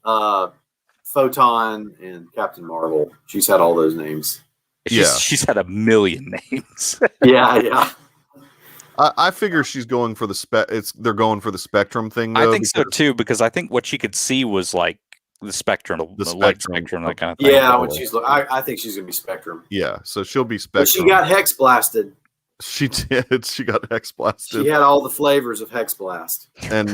Speaker 2: Photon, and Captain Marvel. She's had all those names.
Speaker 3: She's had a million names.
Speaker 2: Yeah.
Speaker 1: I figure she's going for they're going for the Spectrum thing, though,
Speaker 3: I think so too, because I think what she could see was like the spectrum, the light spectrum, that kind of thing.
Speaker 2: Yeah, when I think she's gonna be Spectrum.
Speaker 1: Yeah, so she'll be Spectrum.
Speaker 2: But she got hex blasted.
Speaker 1: She did. She got hex blasted.
Speaker 2: She had all the flavors of hex blast,
Speaker 1: and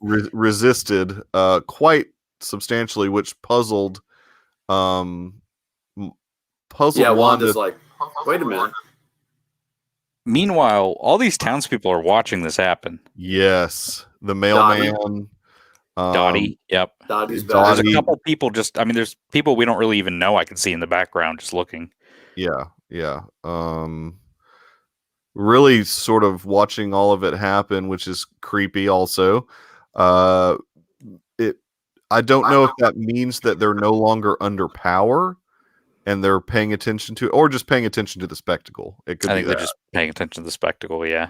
Speaker 1: resisted quite substantially, which puzzled.
Speaker 2: Wanda's
Speaker 1: Wanda.
Speaker 2: like, wait a minute.
Speaker 3: Meanwhile, all these townspeople are watching this happen.
Speaker 1: Yes, the mailman,
Speaker 3: Dottie. Yep.
Speaker 2: Dottie's back.
Speaker 3: There's a couple people there's people we don't really even know. I can see in the background just looking.
Speaker 1: Yeah. Really sort of watching all of it happen, which is creepy also. I don't know if that means that they're no longer under power and they're paying attention to, or just paying attention to the spectacle. It could
Speaker 3: I think they're just paying attention to the spectacle. Yeah.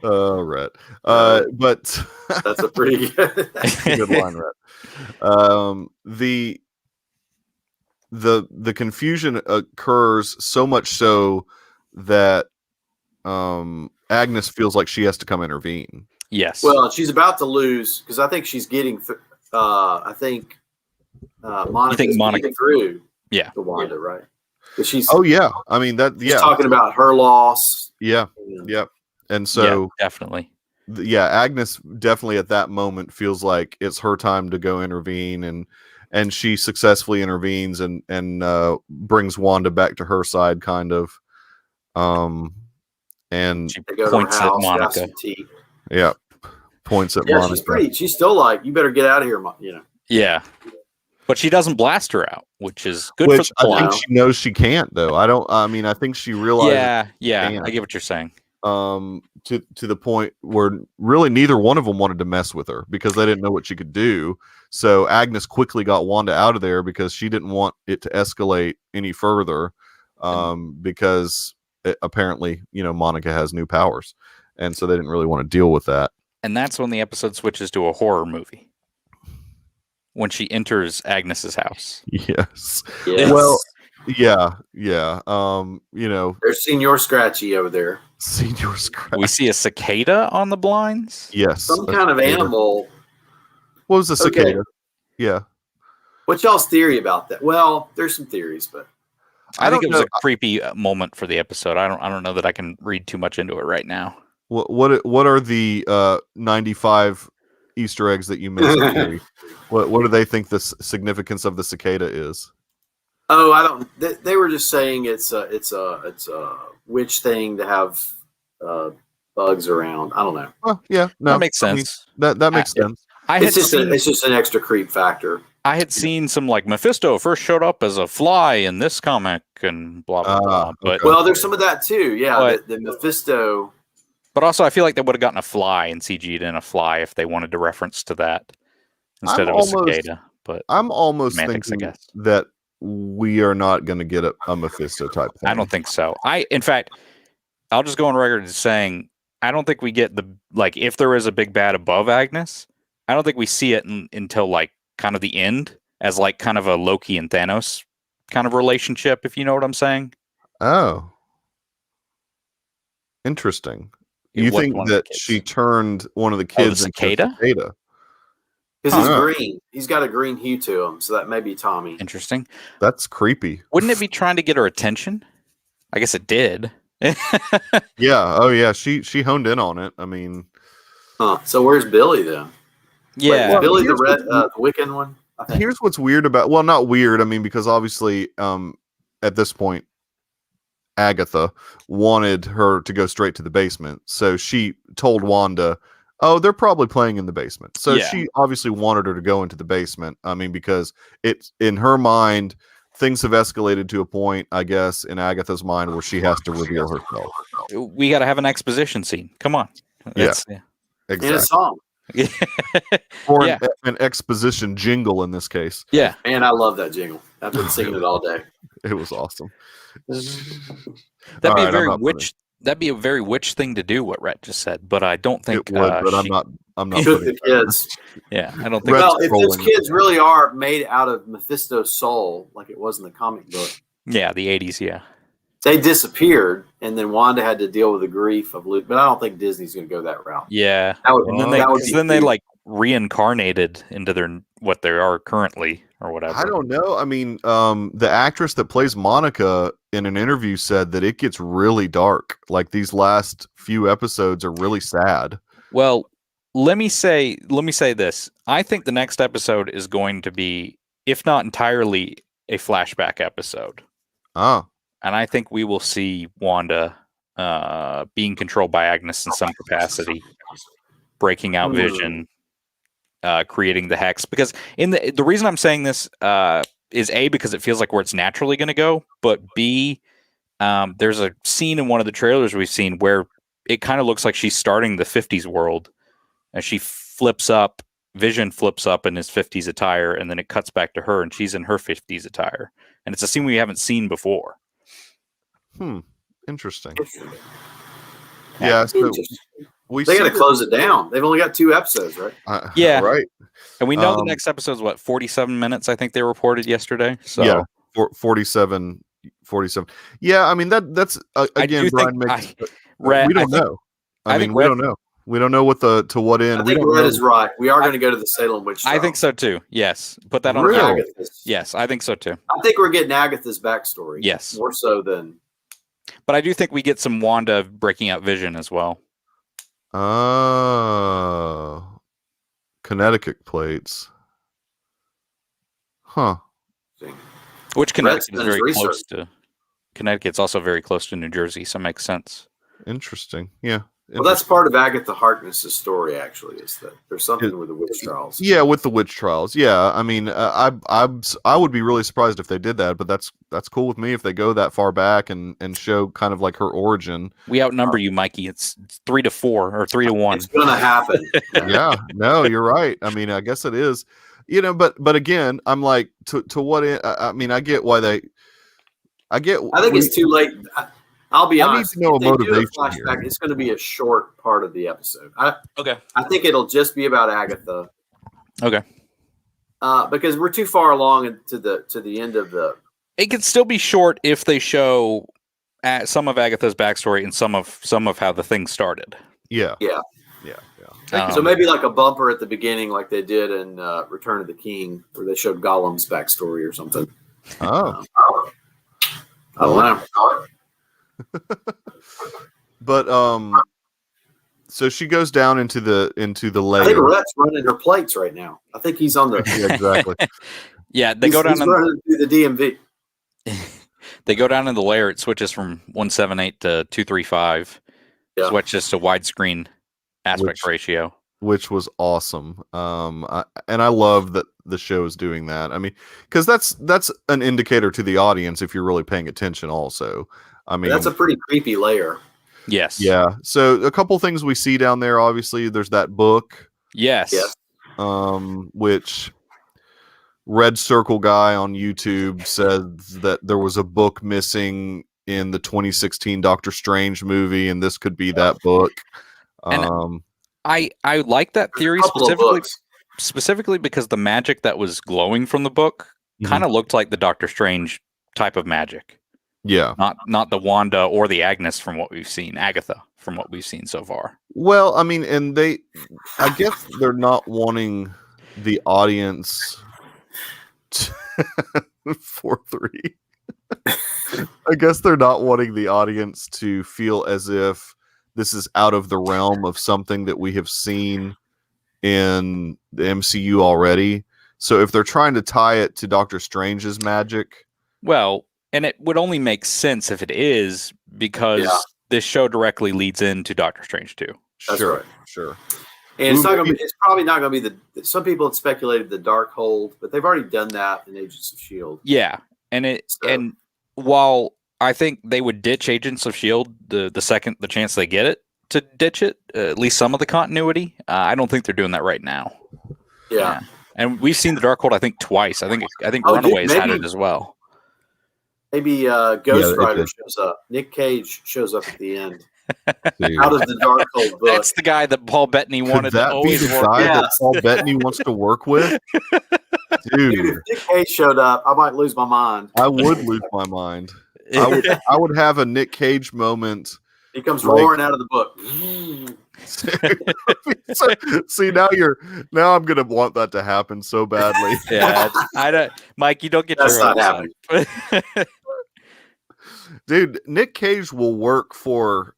Speaker 1: Rhett. But
Speaker 2: that's a pretty
Speaker 1: good line, Rhett. The confusion occurs so much so that Agnes feels like she has to come intervene.
Speaker 3: Yes.
Speaker 2: Well, she's about to lose because I think she's getting. I think Monica's getting through.
Speaker 3: Yeah.
Speaker 2: To Wanda, right? She's.
Speaker 1: Oh yeah. I mean that.
Speaker 2: She's talking about her loss.
Speaker 1: Yeah. Yep. And so
Speaker 3: definitely.
Speaker 1: Agnes definitely at that moment feels like it's her time to go intervene, and she successfully intervenes and brings Wanda back to her side, kind of. And
Speaker 3: she points at Monica.
Speaker 1: Yeah, points at Monica.
Speaker 2: She's still like, you better get out of here,
Speaker 3: Yeah, but she doesn't blast her out, which is good.
Speaker 1: Which for the I think she knows she can't, though. I think she realizes.
Speaker 3: Yeah, I get what you're saying.
Speaker 1: To the point where really neither one of them wanted to mess with her because they didn't know what she could do. So Agnes quickly got Wanda out of there because she didn't want it to escalate any further. Because apparently, Monica has new powers, and so they didn't really want to deal with that.
Speaker 3: And that's when the episode switches to a horror movie. When she enters Agnes's house.
Speaker 1: Yes.
Speaker 2: Yes.
Speaker 1: Well, yeah.
Speaker 2: There's Senor Scratchy over there.
Speaker 1: Senior Scratch.
Speaker 3: We see a cicada on the blinds.
Speaker 1: Yes.
Speaker 2: Some
Speaker 1: a
Speaker 2: kind of
Speaker 1: cicada.
Speaker 2: animal.
Speaker 1: What was a cicada? Yeah.
Speaker 2: What's y'all's theory about that? Well, there's some theories, but
Speaker 3: I think it was
Speaker 1: know.
Speaker 3: a creepy moment for the episode. I don't know that I can read too much into it right now.
Speaker 1: What are the 95 Easter eggs that you missed, Gary? What do they think the significance of the cicada is?
Speaker 2: oh, I don't. They were just saying it's a witch thing to have bugs around. I don't know.
Speaker 1: Well, yeah, no,
Speaker 3: That makes sense.
Speaker 1: That makes sense.
Speaker 2: It's just an extra creep factor.
Speaker 3: I had seen some like Mephisto first showed up as a fly in this comic and blah blah blah. But
Speaker 2: Well, there's some of that too. Yeah,
Speaker 3: But-
Speaker 2: the Mephisto.
Speaker 3: but also I feel like they would have gotten a fly and CG'd in a fly if they wanted to reference to that instead of a cicada. But
Speaker 1: I'm almost
Speaker 3: semantics, I
Speaker 1: thinking
Speaker 3: guess.
Speaker 1: that we are not going to get a Mephisto type thing.
Speaker 3: I don't think so. In fact, I'll just go on record as saying I don't think we get if there is a big bad above Agnes, I don't think we see it until like kind of the end as like kind of a Loki and Thanos kind of relationship, if you know what I'm saying.
Speaker 1: Oh, interesting. You
Speaker 3: What,
Speaker 1: think
Speaker 3: one of the
Speaker 1: that
Speaker 3: kids?
Speaker 1: she turned one of the kids into a
Speaker 3: cicada?
Speaker 1: cicada?
Speaker 2: Because he's
Speaker 1: Huh.
Speaker 2: green. He's got a green hue to him, so that may be Tommy.
Speaker 3: Interesting.
Speaker 1: That's creepy.
Speaker 3: Wouldn't it be trying to get her attention? I guess it did.
Speaker 1: Yeah. Oh, yeah. She honed in on it. I mean,
Speaker 2: Huh. So where's Billy then?
Speaker 3: Yeah.
Speaker 2: Wait, Billy the
Speaker 1: here's
Speaker 2: red,
Speaker 1: what-
Speaker 2: the Wiccan one. I think.
Speaker 1: here's what's weird about. Well, not weird. I mean, because obviously, at this point, Agatha wanted her to go straight to the basement, so she told Wanda, "Oh, they're probably playing in the basement." So
Speaker 3: Yeah.
Speaker 1: she obviously wanted her to go into the basement. I mean, because it's in her mind, things have escalated to a point, I guess, in Agatha's mind where she has to reveal herself.
Speaker 3: We got to have an exposition scene. Come on.
Speaker 1: Yeah.
Speaker 2: In a
Speaker 1: Exactly.
Speaker 2: song.
Speaker 1: Or
Speaker 3: Yeah.
Speaker 1: an exposition jingle in this case.
Speaker 3: Yeah.
Speaker 2: Man, I love that jingle. I've been singing it all day.
Speaker 1: It was awesome.
Speaker 3: That'd
Speaker 1: All
Speaker 3: be
Speaker 1: right,
Speaker 3: a very
Speaker 1: I'm not
Speaker 3: witch. That'd be a very witch thing to do. What Rhett just said, but I don't think
Speaker 1: It would, but I'm
Speaker 3: she-
Speaker 1: not. I'm not.
Speaker 2: Shoot
Speaker 1: putting
Speaker 2: the
Speaker 1: it
Speaker 2: kids.
Speaker 3: Yeah, I don't think.
Speaker 1: Rhett's
Speaker 2: Well, if those
Speaker 1: trolling.
Speaker 2: kids really are made out of Mephisto's soul, like it was in the comic book,
Speaker 3: Yeah, the '80s. Yeah.
Speaker 2: they disappeared, and then Wanda had to deal with the grief of Luke. But I don't think Disney's going to go that route.
Speaker 3: Yeah.
Speaker 2: That would,
Speaker 3: And then
Speaker 2: that would be
Speaker 3: they
Speaker 2: weird.
Speaker 3: like reincarnated into what they are currently or whatever.
Speaker 1: I don't know. I mean, the actress that plays Monica in an interview said that it gets really dark. Like these last few episodes are really sad.
Speaker 3: Well, let me say this. I think the next episode is going to be, if not entirely, a flashback episode.
Speaker 1: Ah,
Speaker 3: And I think we will see Wanda being controlled by Agnes in some capacity, breaking out Vision, creating the hex. Because in the reason I'm saying this is A, because it feels like where it's naturally going to go, but B, there's a scene in one of the trailers we've seen where it kind of looks like she's starting the 50s world, and she flips up. Vision flips up in his 50s attire, and then it cuts back to her, and she's in her 50s attire. And it's a scene we haven't seen before.
Speaker 1: interesting. Yeah, so
Speaker 2: Interesting.
Speaker 1: we
Speaker 2: They
Speaker 1: see
Speaker 2: got to
Speaker 1: that-
Speaker 2: close it down. They've only got 2 episodes, right?
Speaker 3: Yeah.
Speaker 1: right.
Speaker 3: And we know the
Speaker 1: Um,
Speaker 3: next episode's what, 47 minutes, I think they reported yesterday. So
Speaker 1: Yeah, 47. Yeah, I mean that's again.
Speaker 3: do
Speaker 1: Brian
Speaker 3: think-
Speaker 1: makes.
Speaker 3: Rhett,
Speaker 1: we don't
Speaker 3: I think-
Speaker 1: know.
Speaker 3: I
Speaker 1: I
Speaker 3: think
Speaker 1: mean, we
Speaker 3: Rhett-
Speaker 1: don't know. We don't know what to what end.
Speaker 2: I
Speaker 1: We
Speaker 2: think
Speaker 1: don't
Speaker 2: Red
Speaker 1: know.
Speaker 2: is right. We are going to go to the Salem witch trial.
Speaker 3: I think so too. Yes. Put that on
Speaker 1: Really?
Speaker 3: the calendar.
Speaker 2: Agatha's.
Speaker 3: Yes, I think so too.
Speaker 2: I think we're getting Agatha's backstory.
Speaker 3: Yes.
Speaker 2: More so than.
Speaker 3: But I do think we get some Wanda breaking out Vision as well.
Speaker 1: Oh, Connecticut plates. Huh.
Speaker 3: Which Connecticut is
Speaker 2: does
Speaker 3: very
Speaker 2: research.
Speaker 3: close to. Connecticut's also very close to New Jersey, so it makes sense.
Speaker 1: Interesting. Yeah.
Speaker 2: Well, that's part of Agatha Harkness's story. Actually, is that there's something with the witch trials.
Speaker 1: Yeah, with the witch trials. Yeah, I mean, I would be really surprised if they did that, but that's cool with me if they go that far back and show kind of like her origin.
Speaker 3: We outnumber you, Mikey. It's 3-4 or 3-1.
Speaker 2: It's going to happen.
Speaker 1: Yeah, no, you're right. I mean, I guess it is. You know, but again, I'm like, to what end? I mean, I get why they. I get.
Speaker 2: I think it's too late. I'll be
Speaker 1: I need
Speaker 2: honest.
Speaker 1: to know
Speaker 2: if
Speaker 1: a
Speaker 2: they do
Speaker 1: motivation
Speaker 2: flashback,
Speaker 1: here.
Speaker 2: it's going to be a short part of the episode.
Speaker 3: Okay.
Speaker 2: I think it'll just be about Agatha.
Speaker 3: Okay.
Speaker 2: Because we're too far along to the end of the.
Speaker 3: It could still be short if they show some of Agatha's backstory and some of how the thing started.
Speaker 1: Yeah.
Speaker 2: Yeah.
Speaker 1: Yeah.
Speaker 2: So maybe like a bumper at the beginning, like they did in Return of the King, where they showed Gollum's backstory or something.
Speaker 1: Oh.
Speaker 2: I don't know.
Speaker 1: But so she goes down into the layer.
Speaker 2: I think Rhett's running her plates right now. I think he's on the.
Speaker 1: Yeah, exactly.
Speaker 3: Yeah, they go down.
Speaker 2: He's running through the DMV.
Speaker 3: They go down in the layer. It switches from 178 to 235.
Speaker 2: Yeah.
Speaker 3: Switches to widescreen aspect ratio,
Speaker 1: which was awesome. And I love that the show is doing that. I mean, because that's an indicator to the audience if you're really paying attention. Also, I mean,
Speaker 2: that's a pretty creepy layer.
Speaker 3: Yes.
Speaker 1: Yeah. So a couple things we see down there. Obviously, there's that book.
Speaker 3: Yes.
Speaker 1: Which Red Circle guy on YouTube says that there was a book missing in the 2016 Doctor Strange movie, and this could be that book.
Speaker 3: And I like that theory specifically because the magic that was glowing from the book kind of looked like the Doctor Strange type of magic.
Speaker 1: Yeah.
Speaker 3: Not the Wanda or the Agatha from what we've seen so far.
Speaker 1: Well, I mean, and I guess they're not wanting the audience to 4-3. I guess they're not wanting the audience to feel as if this is out of the realm of something that we have seen in the MCU already. So if they're trying to tie it to Doctor Strange's magic,
Speaker 3: well, and it would only make sense if it is, because this show directly leads into Doctor Strange 2.
Speaker 2: That's right.
Speaker 1: Sure.
Speaker 2: And it's probably not going to be some people have speculated the Darkhold, but they've already done that in Agents of S.H.I.E.L.D.
Speaker 3: Yeah. And while I think they would ditch Agents of S.H.I.E.L.D. the second the chance they get it to ditch it, at least some of the continuity, I don't think they're doing that right now.
Speaker 2: Yeah.
Speaker 3: And we've seen the Darkhold, I think, twice. I think Runaways had it as well.
Speaker 2: Maybe Ghost Rider shows up. Nick Cage shows up at the end. Out of the Darkhold book.
Speaker 3: That's the guy that Paul Bettany wanted to always work with.
Speaker 1: That Paul Bettany wants to work with? Dude,
Speaker 2: if Nick Cage showed up, I might lose my mind.
Speaker 1: I would lose my mind. I would have a Nick Cage moment.
Speaker 2: He comes roaring out of the book.
Speaker 1: See, now I'm gonna want that to happen so badly.
Speaker 3: Yeah, I don't, Mike. You don't get
Speaker 2: That's
Speaker 3: your
Speaker 2: not happening.
Speaker 1: Dude, Nick Cage will work for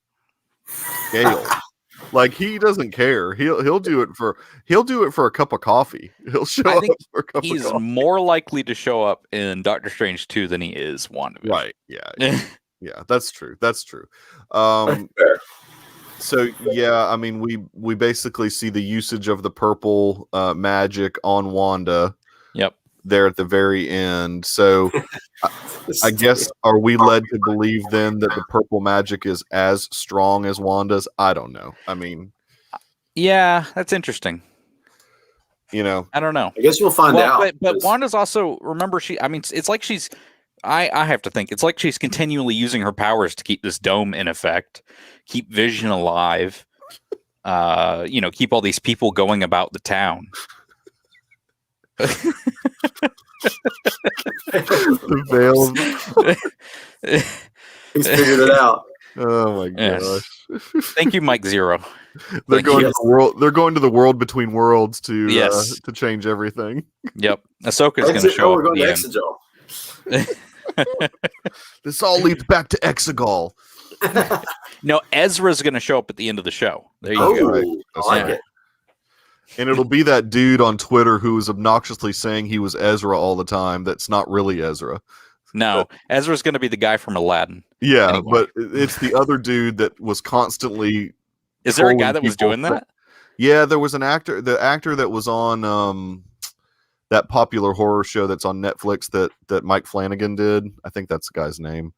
Speaker 1: Gale. Like, he doesn't care. He'll do it for a cup of coffee. He'll show up for a cup of coffee.
Speaker 3: He's more likely to show up in Doctor Strange 2 than he is WandaVision.
Speaker 1: Right. Yeah. Yeah, that's true. So yeah, I mean, we basically see the usage of the purple magic on Wanda.
Speaker 3: Yep.
Speaker 1: There at the very end. So I guess, are we led to believe then that the purple magic is as strong as Wanda's? I don't know. I mean,
Speaker 3: yeah, that's interesting.
Speaker 1: You know,
Speaker 3: I don't know.
Speaker 2: I guess we'll find out.
Speaker 3: But Wanda's also, remember, it's like she's, I have to think, it's like she's continually using her powers to keep this dome in effect, keep Vision alive, keep all these people going about the town.
Speaker 1: The veil.
Speaker 2: He's figured it out.
Speaker 1: Oh my gosh!
Speaker 3: Thank you, Mike Zero.
Speaker 1: They're going to the world. They're going to the world between worlds to change everything.
Speaker 3: Yep, Ahsoka's going to show up.
Speaker 2: We're going to
Speaker 3: Exegol.
Speaker 1: This all leads back to Exegol.
Speaker 3: No, Ezra's going to show up at the end of the show. There you go.
Speaker 1: Right.
Speaker 2: I like it.
Speaker 1: And it'll be that dude on Twitter who was obnoxiously saying he was Ezra all the time. That's not really Ezra.
Speaker 3: No, Ezra's going to be the guy from Aladdin.
Speaker 1: Yeah, anyway. But it's the other dude that was constantly.
Speaker 3: Is there a guy that was doing that?
Speaker 1: Yeah, there was an actor. The actor that was on that popular horror show that's on Netflix that Mike Flanagan did. I think that's the guy's name.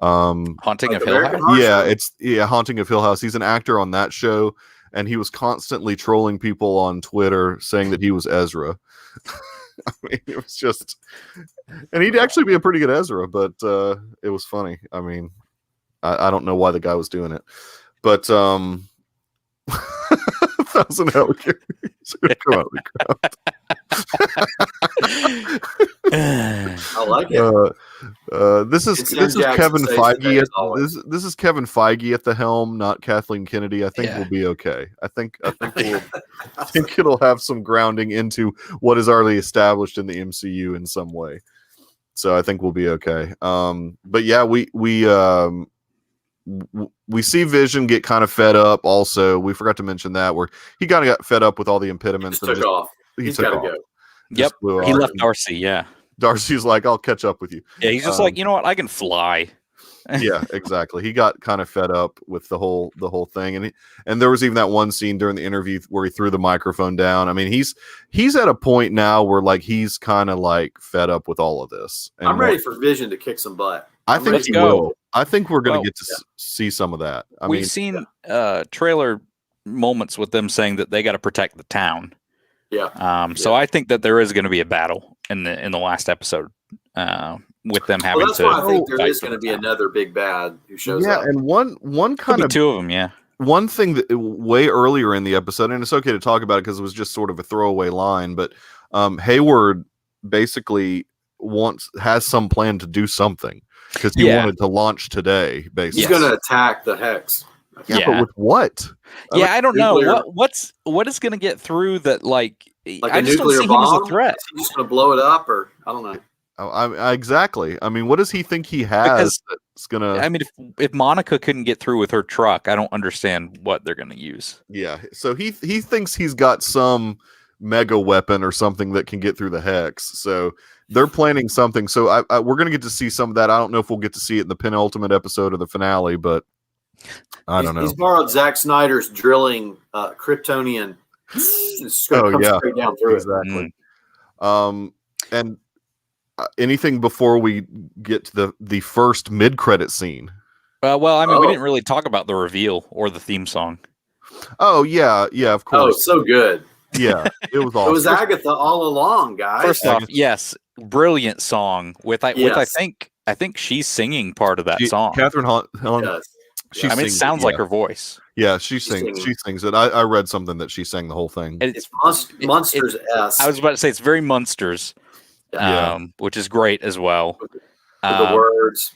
Speaker 3: Haunting of Hill House?
Speaker 1: Yeah, Haunting of Hill House. He's an actor on that show. And he was constantly trolling people on Twitter saying that he was Ezra. I mean, it was just... And he'd actually be a pretty good Ezra, but it was funny. I mean, I don't know why the guy was doing it, but 1,000 helicarriers come out of the ground.
Speaker 2: I like it.
Speaker 1: This is Kevin Feige. This is Kevin Feige at the helm, not Kathleen Kennedy. I think we'll be okay. I think it'll have some grounding into what is already established in the MCU in some way. So I think we'll be okay. But yeah, we see Vision get kind of fed up. Also, we forgot to mention that where he kind of got fed up with all the impediments.
Speaker 2: He took off. He's got to go.
Speaker 3: Yep, he left Darcy. Yeah.
Speaker 1: Darcy's like, I'll catch up with you.
Speaker 3: Yeah, he's just like, you know what? I can fly.
Speaker 1: Yeah, exactly. He got kind of fed up with the whole thing, and there was even that one scene during the interview where he threw the microphone down. I mean, he's at a point now where like he's kind of like fed up with all of this. And
Speaker 2: I'm ready for Vision to kick some butt.
Speaker 1: I think he will. I think we're going to get to see some of that.
Speaker 3: We've seen trailer moments with them saying that they got to protect the town.
Speaker 2: Yeah.
Speaker 3: So I think that there is going to be a battle in the last episode with them having
Speaker 2: that's why I think there is going to be another big bad who shows up.
Speaker 1: Yeah, and one kind of
Speaker 3: two of them. Yeah.
Speaker 1: One thing that way earlier in the episode, and it's okay to talk about it because it was just sort of a throwaway line, but Hayward basically has some plan to do something because he wanted to launch today. Basically,
Speaker 2: he's going to attack the Hex.
Speaker 1: Yeah, but with what?
Speaker 3: Yeah, I don't know what is going to get through that. Like I just don't see
Speaker 2: bomb?
Speaker 3: him as a threat.
Speaker 2: Is he just going to blow it up, or I don't know.
Speaker 1: Exactly. I mean, what does he think he has that's gonna?
Speaker 3: I mean, if Monica couldn't get through with her truck, I don't understand what they're going to use.
Speaker 1: Yeah. So he thinks he's got some mega weapon or something that can get through the Hex. So they're planning something. So we're going to get to see some of that. I don't know if we'll get to see it in the penultimate episode of the finale, but I don't know.
Speaker 2: He's borrowed Zack Snyder's drilling Kryptonian. It's going to come straight down through
Speaker 1: exactly. And anything before we get to the first mid-credit scene?
Speaker 3: Well, I mean, we didn't really talk about the reveal or the theme song.
Speaker 1: Oh yeah, of course.
Speaker 2: Oh, so good.
Speaker 1: Yeah, it was awesome.
Speaker 2: It was Agatha all along, guys.
Speaker 3: First off, yes, brilliant song with I think she's singing part of that song.
Speaker 1: Catherine Helen.
Speaker 2: Yes.
Speaker 3: I mean, it sounds like her voice.
Speaker 1: Yeah, she sings. She sings it. I read something that she sang the whole thing.
Speaker 2: It's Munsters-esque.
Speaker 3: I was about to say it's very Munsters. Which is great as well.
Speaker 2: With the words,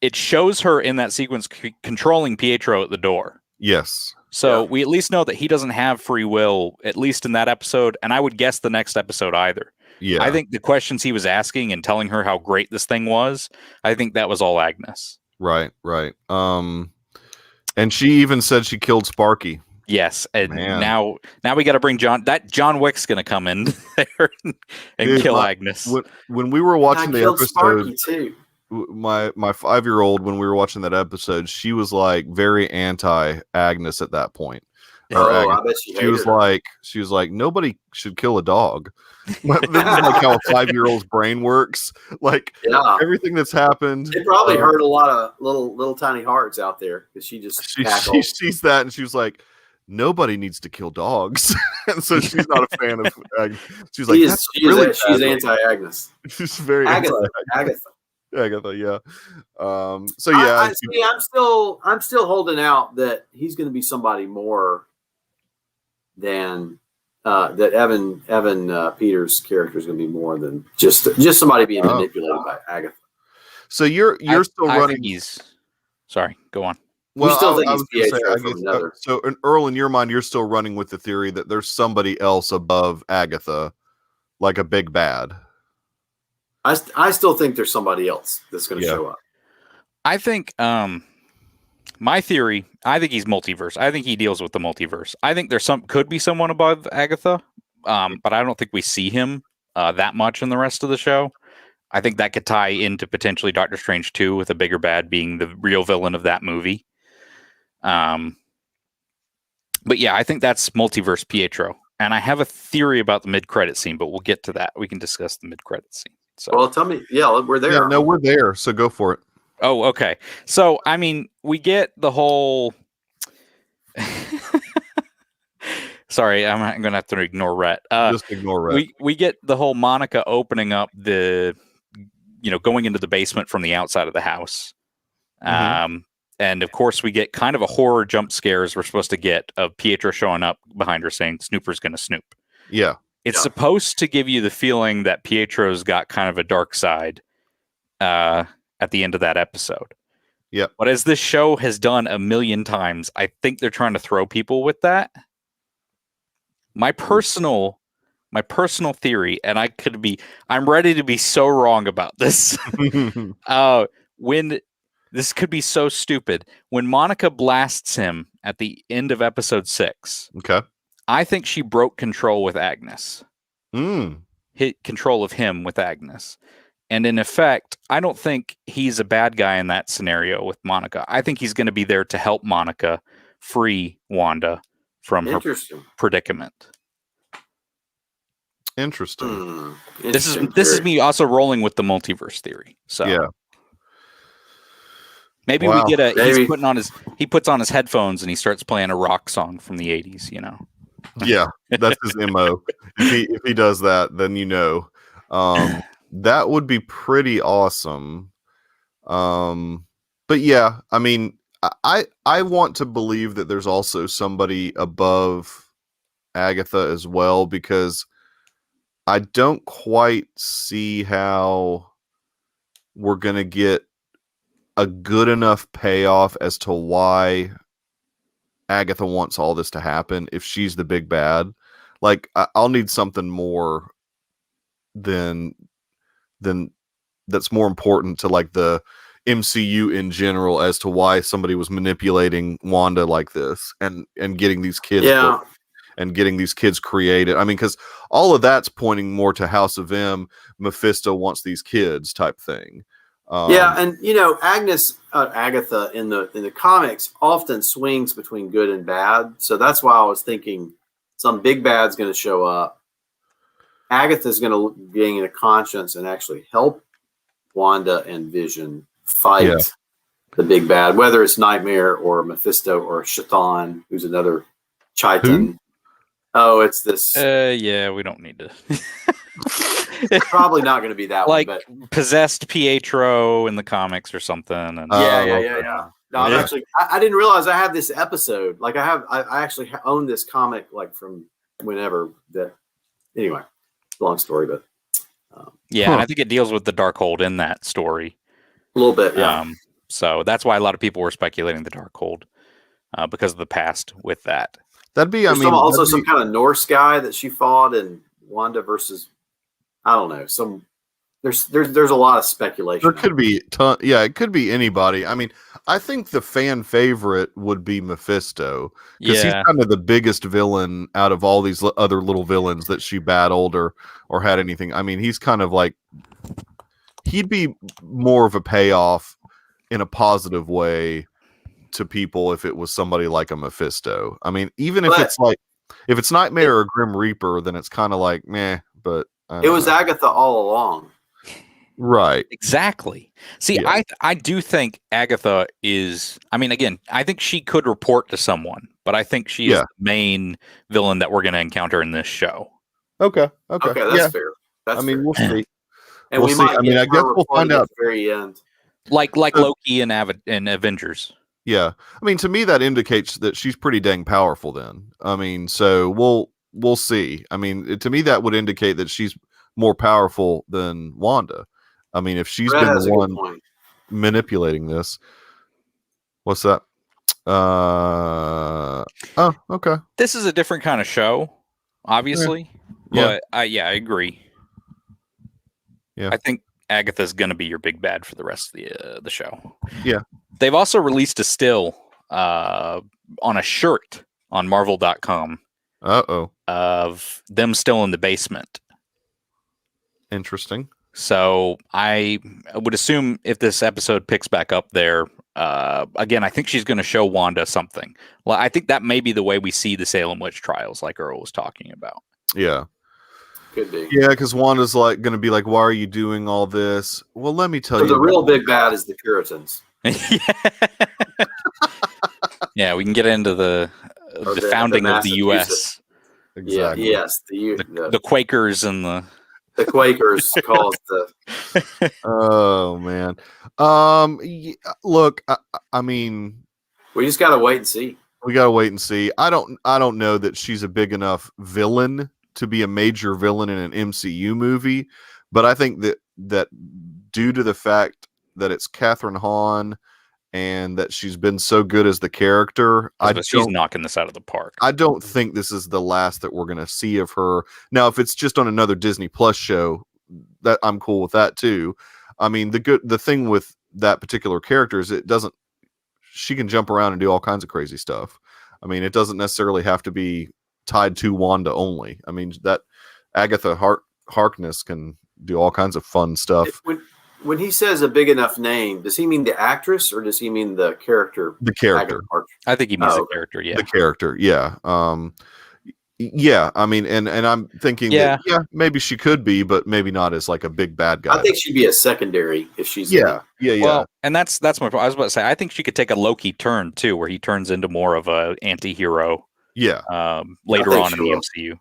Speaker 3: it shows her in that sequence controlling Pietro at the door.
Speaker 1: Yes.
Speaker 3: So we at least know that he doesn't have free will, at least in that episode, and I would guess the next episode either.
Speaker 1: Yeah.
Speaker 3: I think the questions he was asking and telling her how great this thing was, I think that was all Agnes.
Speaker 1: Right. And she even said she killed Sparky.
Speaker 3: Yes, and now we got to bring John Wick's going to come in there and kill Agnes.
Speaker 1: When we were watching the episode,
Speaker 2: Sparky too.
Speaker 1: My 5-year-old, when we were watching that episode, she was like very anti Agnes at that point.
Speaker 2: I bet she
Speaker 1: was her. She was like, nobody should kill a dog. This is like how a 5-year-old's brain works. Like everything that's happened.
Speaker 2: It probably hurt a lot of little tiny hearts out there because she
Speaker 1: sees that and she was like, nobody needs to kill dogs. And so she's not a fan of Agnes. She's like,
Speaker 2: she's anti-Agnes.
Speaker 1: She's very
Speaker 2: Agatha,
Speaker 1: yeah.
Speaker 2: I'm still holding out that he's going to be somebody more than that. Evan Peters' character is going to be more than just somebody being manipulated by Agatha.
Speaker 1: So you're still running.
Speaker 3: Sorry, go on.
Speaker 1: Well,
Speaker 2: still think
Speaker 1: so, Earl, in your mind, you're still running with the theory that there's somebody else above Agatha, like a big bad.
Speaker 2: I still think there's somebody else that's going to show up.
Speaker 3: I think my theory. I think he's multiverse. I think he deals with the multiverse. I think could be someone above Agatha, but I don't think we see him that much in the rest of the show. I think that could tie into potentially Doctor Strange 2 with a bigger bad being the real villain of that movie. But yeah, I think that's multiverse Pietro. And I have a theory about the mid-credit scene, but we'll get to that. We can discuss the mid-credit scene. So.
Speaker 2: Well, tell me. Yeah, we're there.
Speaker 1: Yeah, no, we're there. So go for it.
Speaker 3: Oh, okay. So, I mean, we get the whole... Sorry, I'm going to have to ignore Rhett.
Speaker 1: Just ignore Rhett.
Speaker 3: We get the whole Monica opening up going into the basement from the outside of the house.
Speaker 1: Mm-hmm.
Speaker 3: And of course, we get kind of a horror jump scare as we're supposed to get of Pietro showing up behind her saying Snooper's going to snoop.
Speaker 1: Yeah.
Speaker 3: It's supposed to give you the feeling that Pietro's got kind of a dark side at the end of that episode.
Speaker 1: Yeah.
Speaker 3: But as this show has done a million times, I think they're trying to throw people with that. My personal theory, and I'm ready to be so wrong about this. When this could be so stupid, when Monica blasts him at the end of episode 6,
Speaker 1: Okay.
Speaker 3: I think she broke control with Agnes. Hit control of him with Agnes. And in effect, I don't think he's a bad guy in that scenario with Monica. I think he's going to be there to help Monica free Wanda from her predicament.
Speaker 1: Interesting.
Speaker 3: This is me also rolling with the multiverse theory. So
Speaker 1: yeah.
Speaker 3: Maybe we get he puts on his headphones and he starts playing a rock song from the 80s, you know.
Speaker 1: Yeah, that's his MO. If he does that, then that would be pretty awesome. But yeah, I mean, I want to believe that there's also somebody above Agatha as well, because I don't quite see how we're going to get a good enough payoff as to why Agatha wants all this to happen if she's the big bad. Like, I'll need something more than that's more important to like the MCU in general as to why somebody was manipulating Wanda like this and getting these kids and getting these kids created. I mean, because all of that's pointing more to House of M, Mephisto wants these kids type thing.
Speaker 2: And Agatha in the comics often swings between good and bad. So that's why I was thinking some big bad's going to show up. Agatha's going to gain a conscience and actually help Wanda and Vision fight the big bad, whether it's Nightmare or Mephisto or Shaitan, who's another Chiton.
Speaker 1: Who?
Speaker 2: Oh, it's this.
Speaker 3: We don't need to.
Speaker 2: Probably not going to be that
Speaker 3: like
Speaker 2: one, but
Speaker 3: possessed Pietro in the comics or something. And
Speaker 2: yeah. No, I'm actually, I didn't realize I had this episode. Like I actually own this comic like from whenever. Anyway, long story, but
Speaker 3: and I think it deals with the Darkhold in that story
Speaker 2: a little bit. Yeah.
Speaker 3: So that's why a lot of people were speculating the Darkhold because of the past with that.
Speaker 1: That'd be,
Speaker 2: some kind of Norse guy that she fought in Wanda versus, I don't know. There's a lot of speculation.
Speaker 1: There could be it could be anybody. I mean, I think the fan favorite would be Mephisto because he's kind of the biggest villain out of all these other little villains that she battled or had anything. I mean, he's kind of like he'd be more of a payoff in a positive way to people if it was somebody like a Mephisto. I mean, even if it's Nightmare or Grim Reaper, then it's kind of like meh. But
Speaker 2: it was Agatha all along.
Speaker 1: Right.
Speaker 3: Exactly. See, I do think Agatha is, I mean, again, I think she could report to someone, but I think she is the main villain that we're going to encounter in this show.
Speaker 1: Okay,
Speaker 2: that's fair.
Speaker 1: We'll see.
Speaker 2: And
Speaker 1: we'll see. I mean, I guess we'll find out
Speaker 2: at the very end.
Speaker 3: Like Loki and Avengers.
Speaker 1: Yeah. I mean, to me, that indicates that she's pretty dang powerful then. I mean, so we'll see. I mean, to me, that would indicate that she's more powerful than Wanda. I mean, if she's been the one manipulating this. What's that? Okay.
Speaker 3: This is a different kind of show, obviously.
Speaker 1: Yeah.
Speaker 3: But I agree.
Speaker 1: Yeah.
Speaker 3: I think Agatha's going to be your big bad for the rest of the show.
Speaker 1: Yeah.
Speaker 3: They've also released a still on a shirt on Marvel.com. Of them still in the basement.
Speaker 1: Interesting.
Speaker 3: So I would assume if this episode picks back up there, again, I think she's going to show Wanda something. Well, I think that may be the way we see the Salem witch trials, like Earl was talking about.
Speaker 1: Yeah.
Speaker 2: Could be.
Speaker 1: Yeah, because Wanda's like going to be like, why are you doing all this? Well, let me tell you.
Speaker 2: The real big bad is the Puritans.
Speaker 3: Yeah, we can get into the founding of the U.S.
Speaker 1: Exactly.
Speaker 2: Yes,
Speaker 3: the Quakers and the
Speaker 2: The Quakers caused the.
Speaker 1: Oh man. Look, I mean,
Speaker 2: We just got to wait and see.
Speaker 1: we gotta wait and see. I don't know that she's a big enough villain to be a major villain in an MCU movie, but I think that due to the fact that it's Catherine Hahn and that she's been so good as the character,
Speaker 3: she's knocking this out of the park.
Speaker 1: I don't think this is the last that we're gonna see of her. Now, if it's just on another Disney Plus show, that I'm cool with that too. I mean, the thing with that particular character is she can jump around and do all kinds of crazy stuff. I mean, it doesn't necessarily have to be tied to Wanda only. I mean, that Agatha Harkness can do all kinds of fun stuff.
Speaker 2: When he says a big enough name, does he mean the actress or does he mean the character?
Speaker 1: The character.
Speaker 3: I think he means the character. Yeah,
Speaker 1: the character. Yeah. Yeah. I mean, and I'm thinking, that, maybe she could be, but maybe not as like a big bad guy.
Speaker 2: I think she'd be a secondary if she's.
Speaker 1: Yeah.
Speaker 3: Well, and that's my point. I was about to say, I think she could take a Loki turn too, where he turns into more of a anti-hero.
Speaker 1: Yeah.
Speaker 3: Later on in the MCU.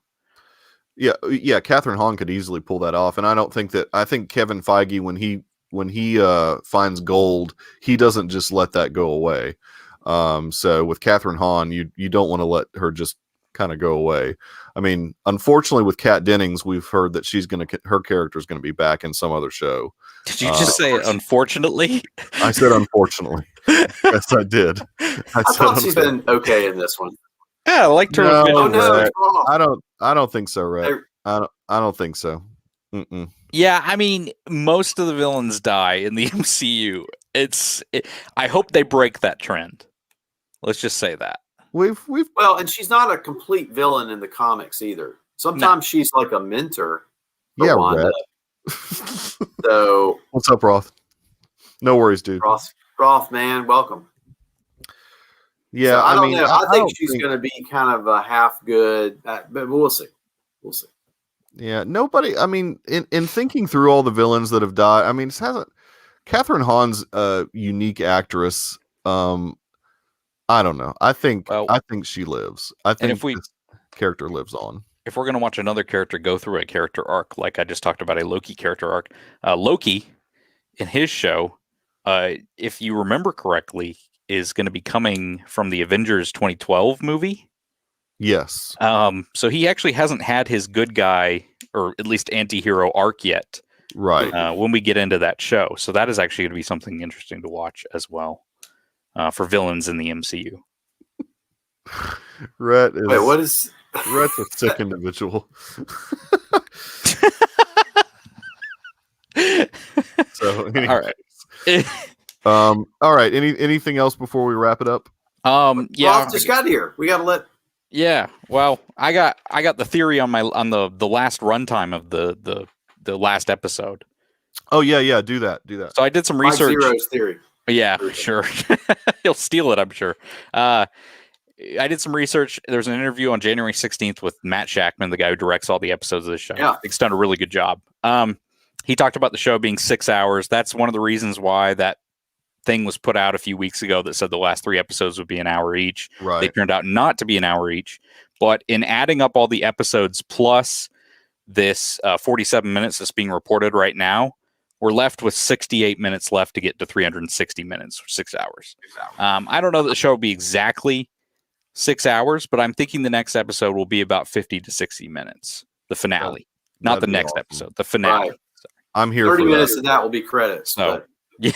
Speaker 1: Yeah. Catherine Hahn could easily pull that off, and I think Kevin Feige, when he finds gold, he doesn't just let that go away. So with Catherine Hahn, you don't want to let her just kind of go away. I mean, unfortunately, with Kat Dennings, we've heard that her character is going to be back in some other show.
Speaker 3: Did you just say unfortunately?
Speaker 1: I said unfortunately. Yes, I did.
Speaker 2: I thought she's been okay in this one.
Speaker 3: Yeah, I liked her.
Speaker 1: I don't think so, Rhett. I don't think so. Mm-mm.
Speaker 3: Yeah, I mean, most of the villains die in the MCU. I hope they break that trend. Let's just say that.
Speaker 1: We've
Speaker 2: and she's not a complete villain in the comics either. Sometimes she's like a mentor.
Speaker 1: Yeah,
Speaker 2: Wanda. So
Speaker 1: what's up, Roth? No worries, dude.
Speaker 2: Roth, man, welcome.
Speaker 1: Yeah,
Speaker 2: so I don't know. I think she's going to be kind of a half good, but we'll see. We'll see.
Speaker 1: Yeah, nobody. I mean, in thinking through all the villains that have died, I mean, Catherine Hahn's a unique actress. I don't know. I think she lives. I think this character lives on.
Speaker 3: If we're going to watch another character go through a character arc, like I just talked about a Loki character arc, Loki in his show, if you remember correctly, is going to be coming from the Avengers 2012 movie.
Speaker 1: Yes.
Speaker 3: So he actually hasn't had his good guy or at least anti-hero arc yet.
Speaker 1: Right.
Speaker 3: When we get into that show. So that is actually going to be something interesting to watch as well. For villains in the MCU.
Speaker 1: Rhett is.
Speaker 2: Wait, what is?
Speaker 1: Rhett's a sick individual. So, anyways.
Speaker 3: All right.
Speaker 1: All right. Anything else before we wrap it up?
Speaker 3: Yeah.
Speaker 2: Roth just got here. We got to let.
Speaker 3: Yeah. Well, I got the theory on the last runtime of the last episode.
Speaker 1: Oh yeah. Do that.
Speaker 3: So I did some research.
Speaker 2: Zero's theory.
Speaker 3: Yeah, sure. He'll steal it, I'm sure. I did some research. There was an interview on January 16th with Matt Shackman, the guy who directs all the episodes of the show.
Speaker 2: Yeah.
Speaker 3: He's done a really good job. He talked about the show being 6 hours. That's one of the reasons why that thing was put out a few weeks ago that said the last 3 episodes would be an hour each.
Speaker 1: Right.
Speaker 3: They turned out not to be an hour each. But in adding up all the episodes plus this 47 minutes that's being reported right now, we're left with 68 minutes left to get to 360 minutes, 6 hours. I don't know that the show will be exactly 6 hours, but I'm thinking the next episode will be about 50 to not minutes. The finale, not the next episode. The finale.
Speaker 2: Right.
Speaker 1: I'm here.
Speaker 2: 30 minutes of that will be credits.
Speaker 3: So, yeah.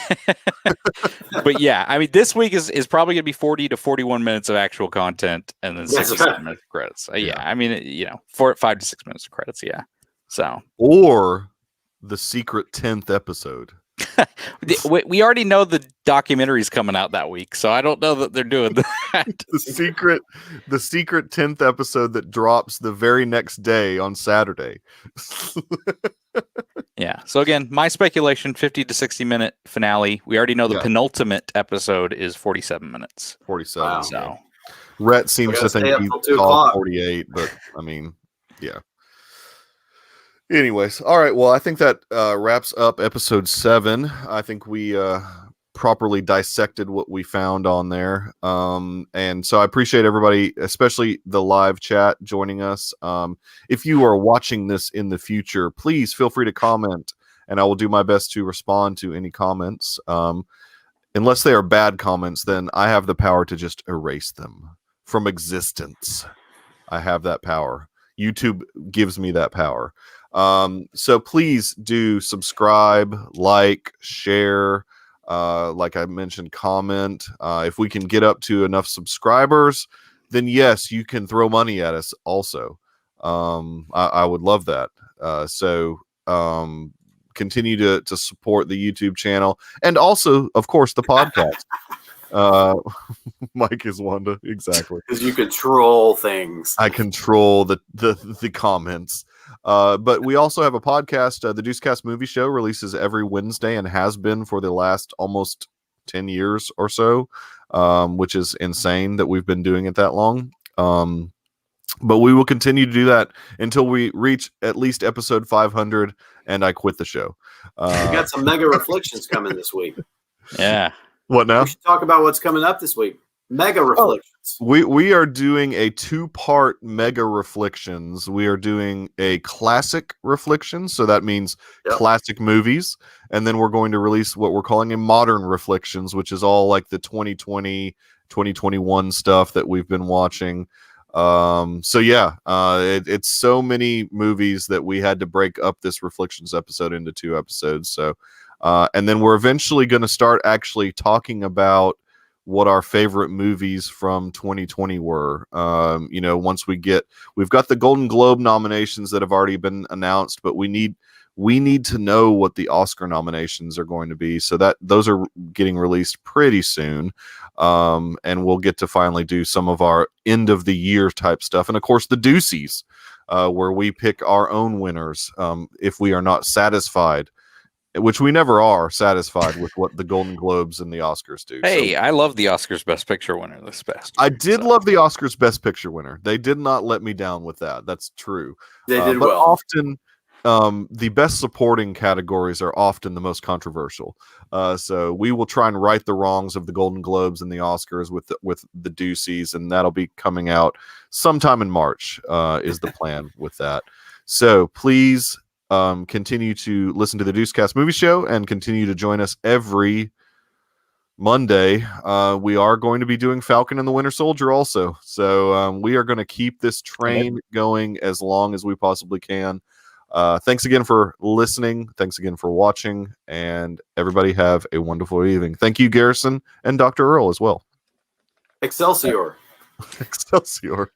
Speaker 3: But yeah, I mean, this week is probably going to be 40 to 41 minutes of actual content, and then 67 minutes of credits. Yeah, I mean, 5 to 6 minutes of credits. Yeah. So
Speaker 1: or the secret 10th episode.
Speaker 3: We already know the documentary's coming out that week, so I don't know that they're doing that.
Speaker 1: the secret 10th episode that drops the very next day on Saturday.
Speaker 3: Yeah. So again, my speculation, 50 to 60 minute finale. We already know the penultimate episode is 47 minutes.
Speaker 1: 47.
Speaker 2: Wow.
Speaker 3: So
Speaker 1: Rhett seems to think he's all 48, but I mean, yeah. Anyways, all right. Well, I think that wraps up episode 7. I think we properly dissected what we found on there. And so I appreciate everybody, especially the live chat, joining us. If you are watching this in the future, please feel free to comment, and I will do my best to respond to any comments. Unless they are bad comments, then I have the power to just erase them from existence. I have that power. YouTube gives me that power. So please do subscribe, like, share, like I mentioned, comment. If we can get up to enough subscribers, then yes, you can throw money at us also. I would love that. Continue to support the YouTube channel, and also, of course, the podcast. Mike is Wanda, exactly.
Speaker 2: Because you control things.
Speaker 1: I control the comments. But we also have a podcast. The Deucecast movie show releases every Wednesday and has been for the last almost 10 years or so, which is insane that we've been doing it that long. But we will continue to do that until we reach at least episode 500, and I quit the show.
Speaker 2: We got some mega reflections coming this week.
Speaker 3: Yeah.
Speaker 1: What now?
Speaker 2: We should talk about what's coming up this week. Mega reflections.
Speaker 1: We are doing a 2-part mega reflections. We are doing a classic reflection, so that means classic movies, and then we're going to release what we're calling a modern reflections, which is all like the 2020, 2021 stuff that we've been watching. It's so many movies that we had to break up this reflections episode into 2 episodes. So, and then we're eventually going to start actually talking about what our favorite movies from 2020 were. Once we've got the Golden Globe nominations that have already been announced, but we need to know what the Oscar nominations are going to be, so that those are getting released pretty soon. And we'll get to finally do some of our end of the year type stuff. And of course the Deucies, where we pick our own winners. If we are not satisfied, which we never are satisfied with what the Golden Globes and the Oscars do.
Speaker 3: Hey, I love the Oscars Best Picture winner this past year.
Speaker 1: I did love the Oscars Best Picture winner. They did not let me down with that. That's true.
Speaker 2: They did
Speaker 1: but
Speaker 2: well.
Speaker 1: Often, the best supporting categories are often the most controversial. So we will try and right the wrongs of the Golden Globes and the Oscars with the Deucies, and that'll be coming out sometime in March, is the plan with that. So please continue to listen to the Deucecast movie show and continue to join us every Monday. We are going to be doing Falcon and the Winter Soldier also. So we are going to keep this train going as long as we possibly can. Thanks again for listening. Thanks again for watching, and everybody have a wonderful evening. Thank you, Garrison, and Dr. Earl as well.
Speaker 2: Excelsior.
Speaker 1: Excelsior.